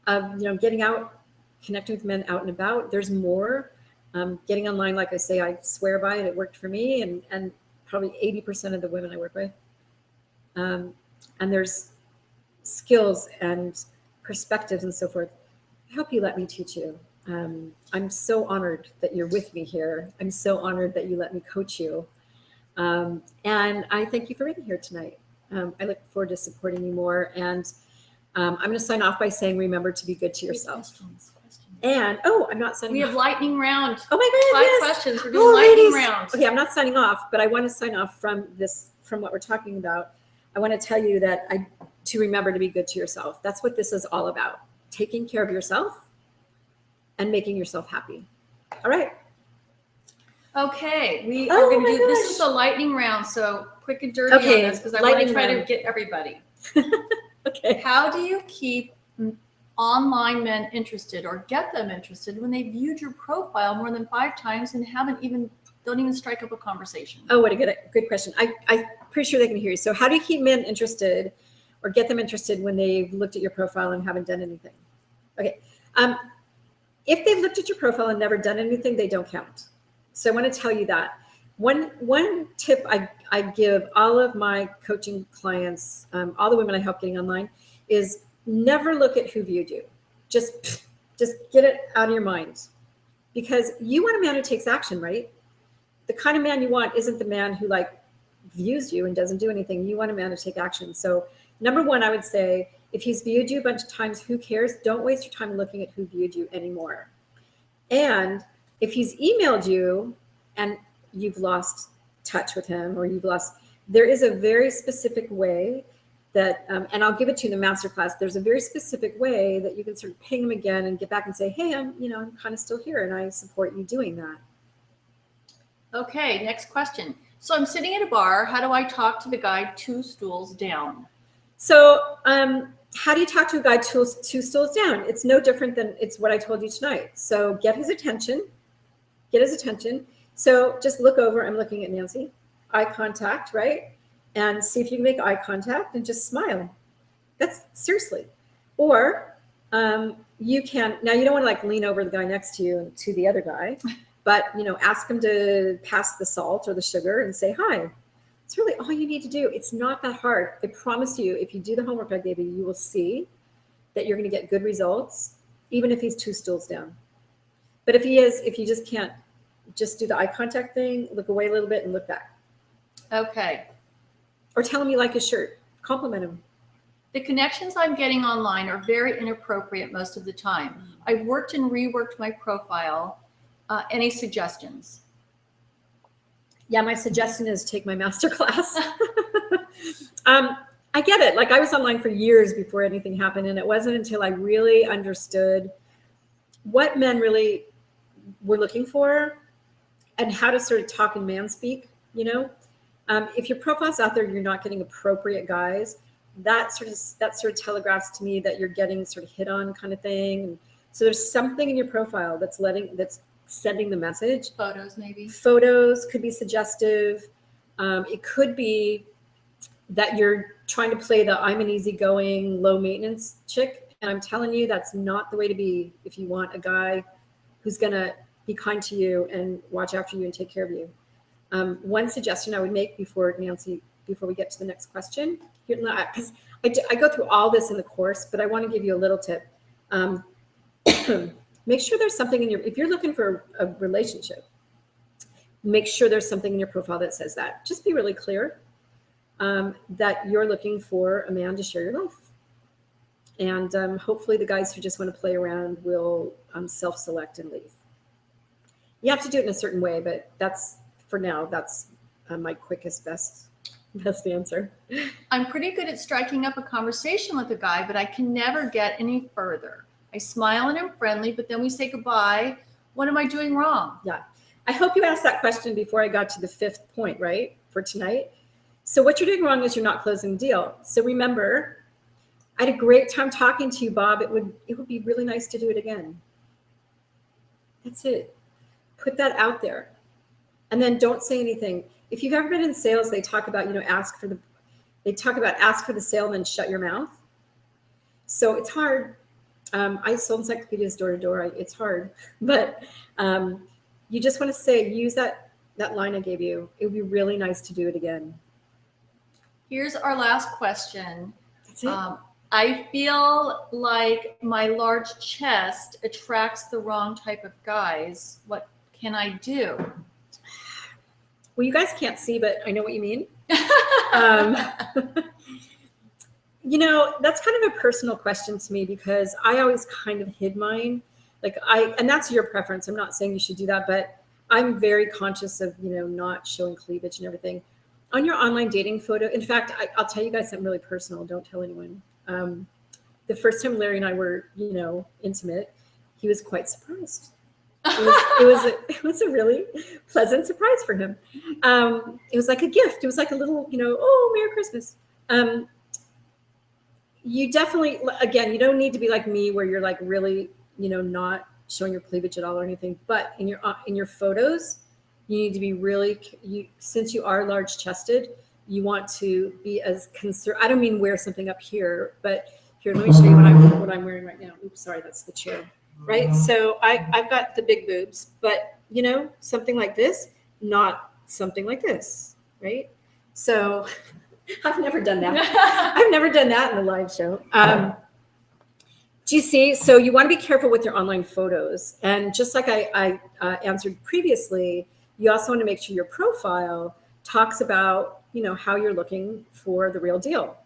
of getting out, connecting with men out and about. There's more. Getting online, like I say, I swear by it. It worked for me, and probably 80% of the women I work with. And there's skills and perspectives and so forth. I hope you let me teach you. I'm so honored that you're with me here. I'm so honored that you let me coach you. And I thank you for being here tonight. I look forward to supporting you more. And I'm going to sign off by saying, remember to be good to yourself. Questions. And, oh, I'm not signing We off. have lightning round. Oh my God, 5 yes. questions. We're doing lightning round. Okay, I'm not signing off, but I want to sign off from what we're talking about. I want to tell you that to remember to be good to yourself. That's what this is all about. Taking care of yourself and making yourself happy. All right. Okay, we are going to do, this is a lightning round, so quick and dirty on this because I want to try to get everybody. Okay. How do you keep online men interested or get them interested when they viewed your profile more than 5 times and don't even strike up a conversation? Oh, what a good question. I'm pretty sure they can hear you. So how do you keep men interested or get them interested when they've looked at your profile and haven't done anything? Okay. If they've looked at your profile and never done anything, they don't count. So I want to tell you that. One tip I give all of my coaching clients, all the women I help getting online, is never look at who viewed you. Just get it out of your mind. Because you want a man who takes action, right? The kind of man you want isn't the man who views you and doesn't do anything. You want a man to take action. So number one, I would say, if he's viewed you a bunch of times, who cares? Don't waste your time looking at who viewed you anymore. And if he's emailed you and you've lost touch with him or there is a very specific way that, and I'll give it to you in the masterclass, there's a very specific way that you can sort of ping him again and get back and say, hey, I'm kind of still here and I support you doing that. Okay, next question. So I'm sitting at a bar. How do I talk to the guy 2 stools down? So how do you talk to a guy 2 stools down? It's no different than it's what I told you tonight. So get his attention. So just look over. I'm looking at Nancy. Eye contact, right? And see if you can make eye contact and just smile. That's seriously. Or you can, now you don't want to lean over the guy next to you and to the other guy, but ask him to pass the salt or the sugar and say hi. It's really all you need to do. It's not that hard. I promise you, if you do the homework I gave you, you will see that you're going to get good results, even if he's 2 stools down. But if you just can't, just do the eye contact thing, look away a little bit and look back. Okay. Or tell him you like his shirt. Compliment him. The connections I'm getting online are very inappropriate most of the time. I've worked and reworked my profile. Any suggestions? Yeah, my suggestion is take my masterclass. I get it. I was online for years before anything happened, and it wasn't until I really understood what men really were looking for and how to sort of talk in man speak. If your profile's out there, you're not getting appropriate guys. That sort of telegraphs to me that you're getting sort of hit on kind of thing. And so there's something in your profile that's sending the message. Photos, maybe. Photos could be suggestive. It could be that you're trying to play the I'm an easygoing, low maintenance chick. And I'm telling you, that's not the way to be if you want a guy who's going to be kind to you and watch after you and take care of you. One suggestion I would make before we get to the next question, because I go through all this in the course, but I want to give you a little tip. Make sure there's something if you're looking for a relationship, make sure there's something in your profile that says that. Just be really clear that you're looking for a man to share your life. And hopefully the guys who just want to play around will self-select and leave. You have to do it in a certain way, but that's my quickest, best answer. I'm pretty good at striking up a conversation with a guy, but I can never get any further. I smile and am friendly, but then we say goodbye. What am I doing wrong? Yeah. I hope you asked that question before I got to the 5th point, right, for tonight. So what you're doing wrong is you're not closing the deal. So remember, I had a great time talking to you, Bob. It would be really nice to do it again. That's it. Put that out there. And then don't say anything. If you've ever been in sales, they talk about, ask for the sale and then shut your mouth. So it's hard. I sold encyclopedias door to door. It's hard, but you just want to use that that line I gave you. It would be really nice to do it again. Here's our last question. That's it. I feel like my large chest attracts the wrong type of guys. What can I do? Well, you guys can't see, but I know what you mean. You know, that's kind of a personal question to me because I always kind of hid mine. And that's your preference. I'm not saying you should do that, but I'm very conscious of, not showing cleavage and everything. On your online dating photo, in fact, I'll tell you guys something really personal. Don't tell anyone. The first time Larry and I were, intimate, he was quite surprised. It was a really pleasant surprise for him. It was like a gift. It was like a little, oh, Merry Christmas. You definitely, again, you don't need to be like me where you're like really, not showing your cleavage at all or anything. But in your photos, you need to be really, since you are large chested, you want to be as concerned. I don't mean wear something up here, but here, let me show you what I'm wearing right now. Oops, sorry, that's the chair. Right? So I've got the big boobs, but something like this, not something like this, right? So I've never done that. I've never done that in a live show. Do you see? So you want to be careful with your online photos. And just like I answered previously, you also want to make sure your profile talks about, how you're looking for the real deal.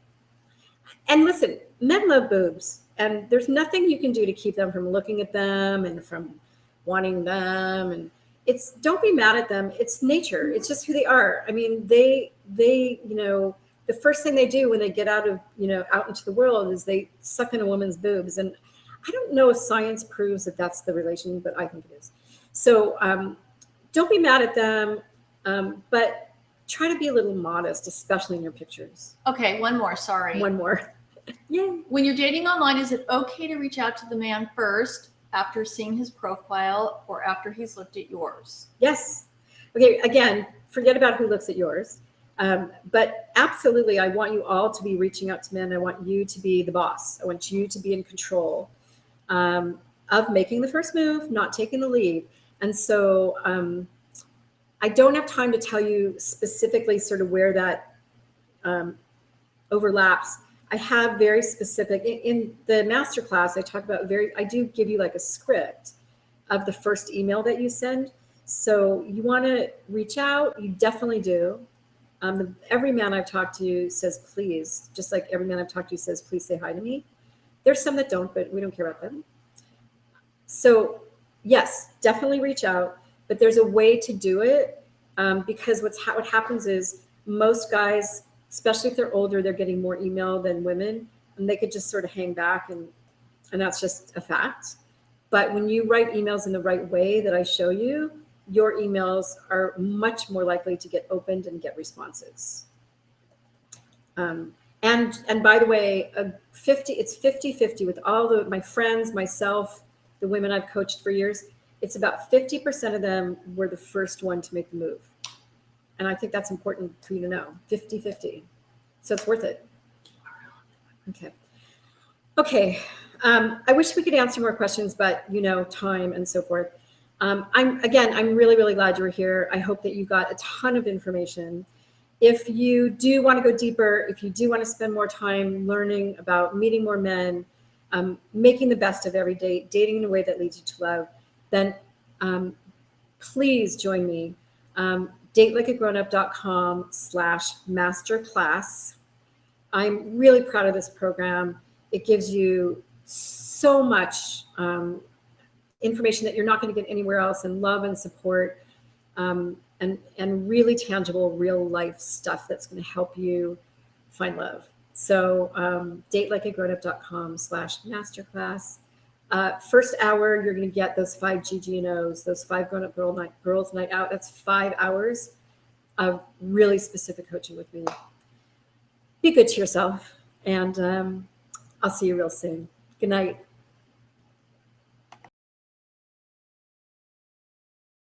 And listen, men love boobs. And there's nothing you can do to keep them from looking at them and from wanting them. And don't be mad at them. It's nature. It's just who they are. I mean, they the first thing they do when they get out into the world is they suck in a woman's boobs. And I don't know if science proves that that's the relation, but I think it is. So don't be mad at them, but try to be a little modest, especially in your pictures. Okay, one more, sorry. One more. Yay. When you're dating online, is it okay to reach out to the man first after seeing his profile or after he's looked at yours? Yes. Okay, again, forget about who looks at yours. But absolutely, I want you all to be reaching out to men. I want you to be the boss. I want you to be in control of making the first move, not taking the lead. And so I don't have time to tell you specifically sort of where that overlaps. I have very specific, in the masterclass, I talk about I do give you like a script of the first email that you send. So you want to reach out, you definitely do. Every man I've talked to says, please, just like every man I've talked to says, please say hi to me. There's some that don't, but we don't care about them. So yes, definitely reach out, but there's a way to do it because what happens is most guys, especially if they're older, they're getting more email than women, and they could just sort of hang back, and that's just a fact. But when you write emails in the right way that I show you, your emails are much more likely to get opened and get responses. And by the way, it's 50-50 with all my friends, myself, the women I've coached for years. It's about 50% of them were the first one to make the move. And I think that's important for you to know, 50-50. So it's worth it. Okay. I wish we could answer more questions, but time and so forth. I'm really, really glad you were here. I hope that you got a ton of information. If you do want to go deeper, if you do want to spend more time learning about meeting more men, making the best of every date, dating in a way that leads you to love, then please join me. datelikeagrownup.com/masterclass. I'm really proud of this program. It gives you so much information that you're not going to get anywhere else, and love and support, and really tangible, real life stuff that's going to help you find love. So datelikeagrownup.com/masterclass. First hour, you're going to get those 5 GG&Os, those 5 grown-up girls night out. That's 5 hours of really specific coaching with me. Be good to yourself, and I'll see you real soon. Good night.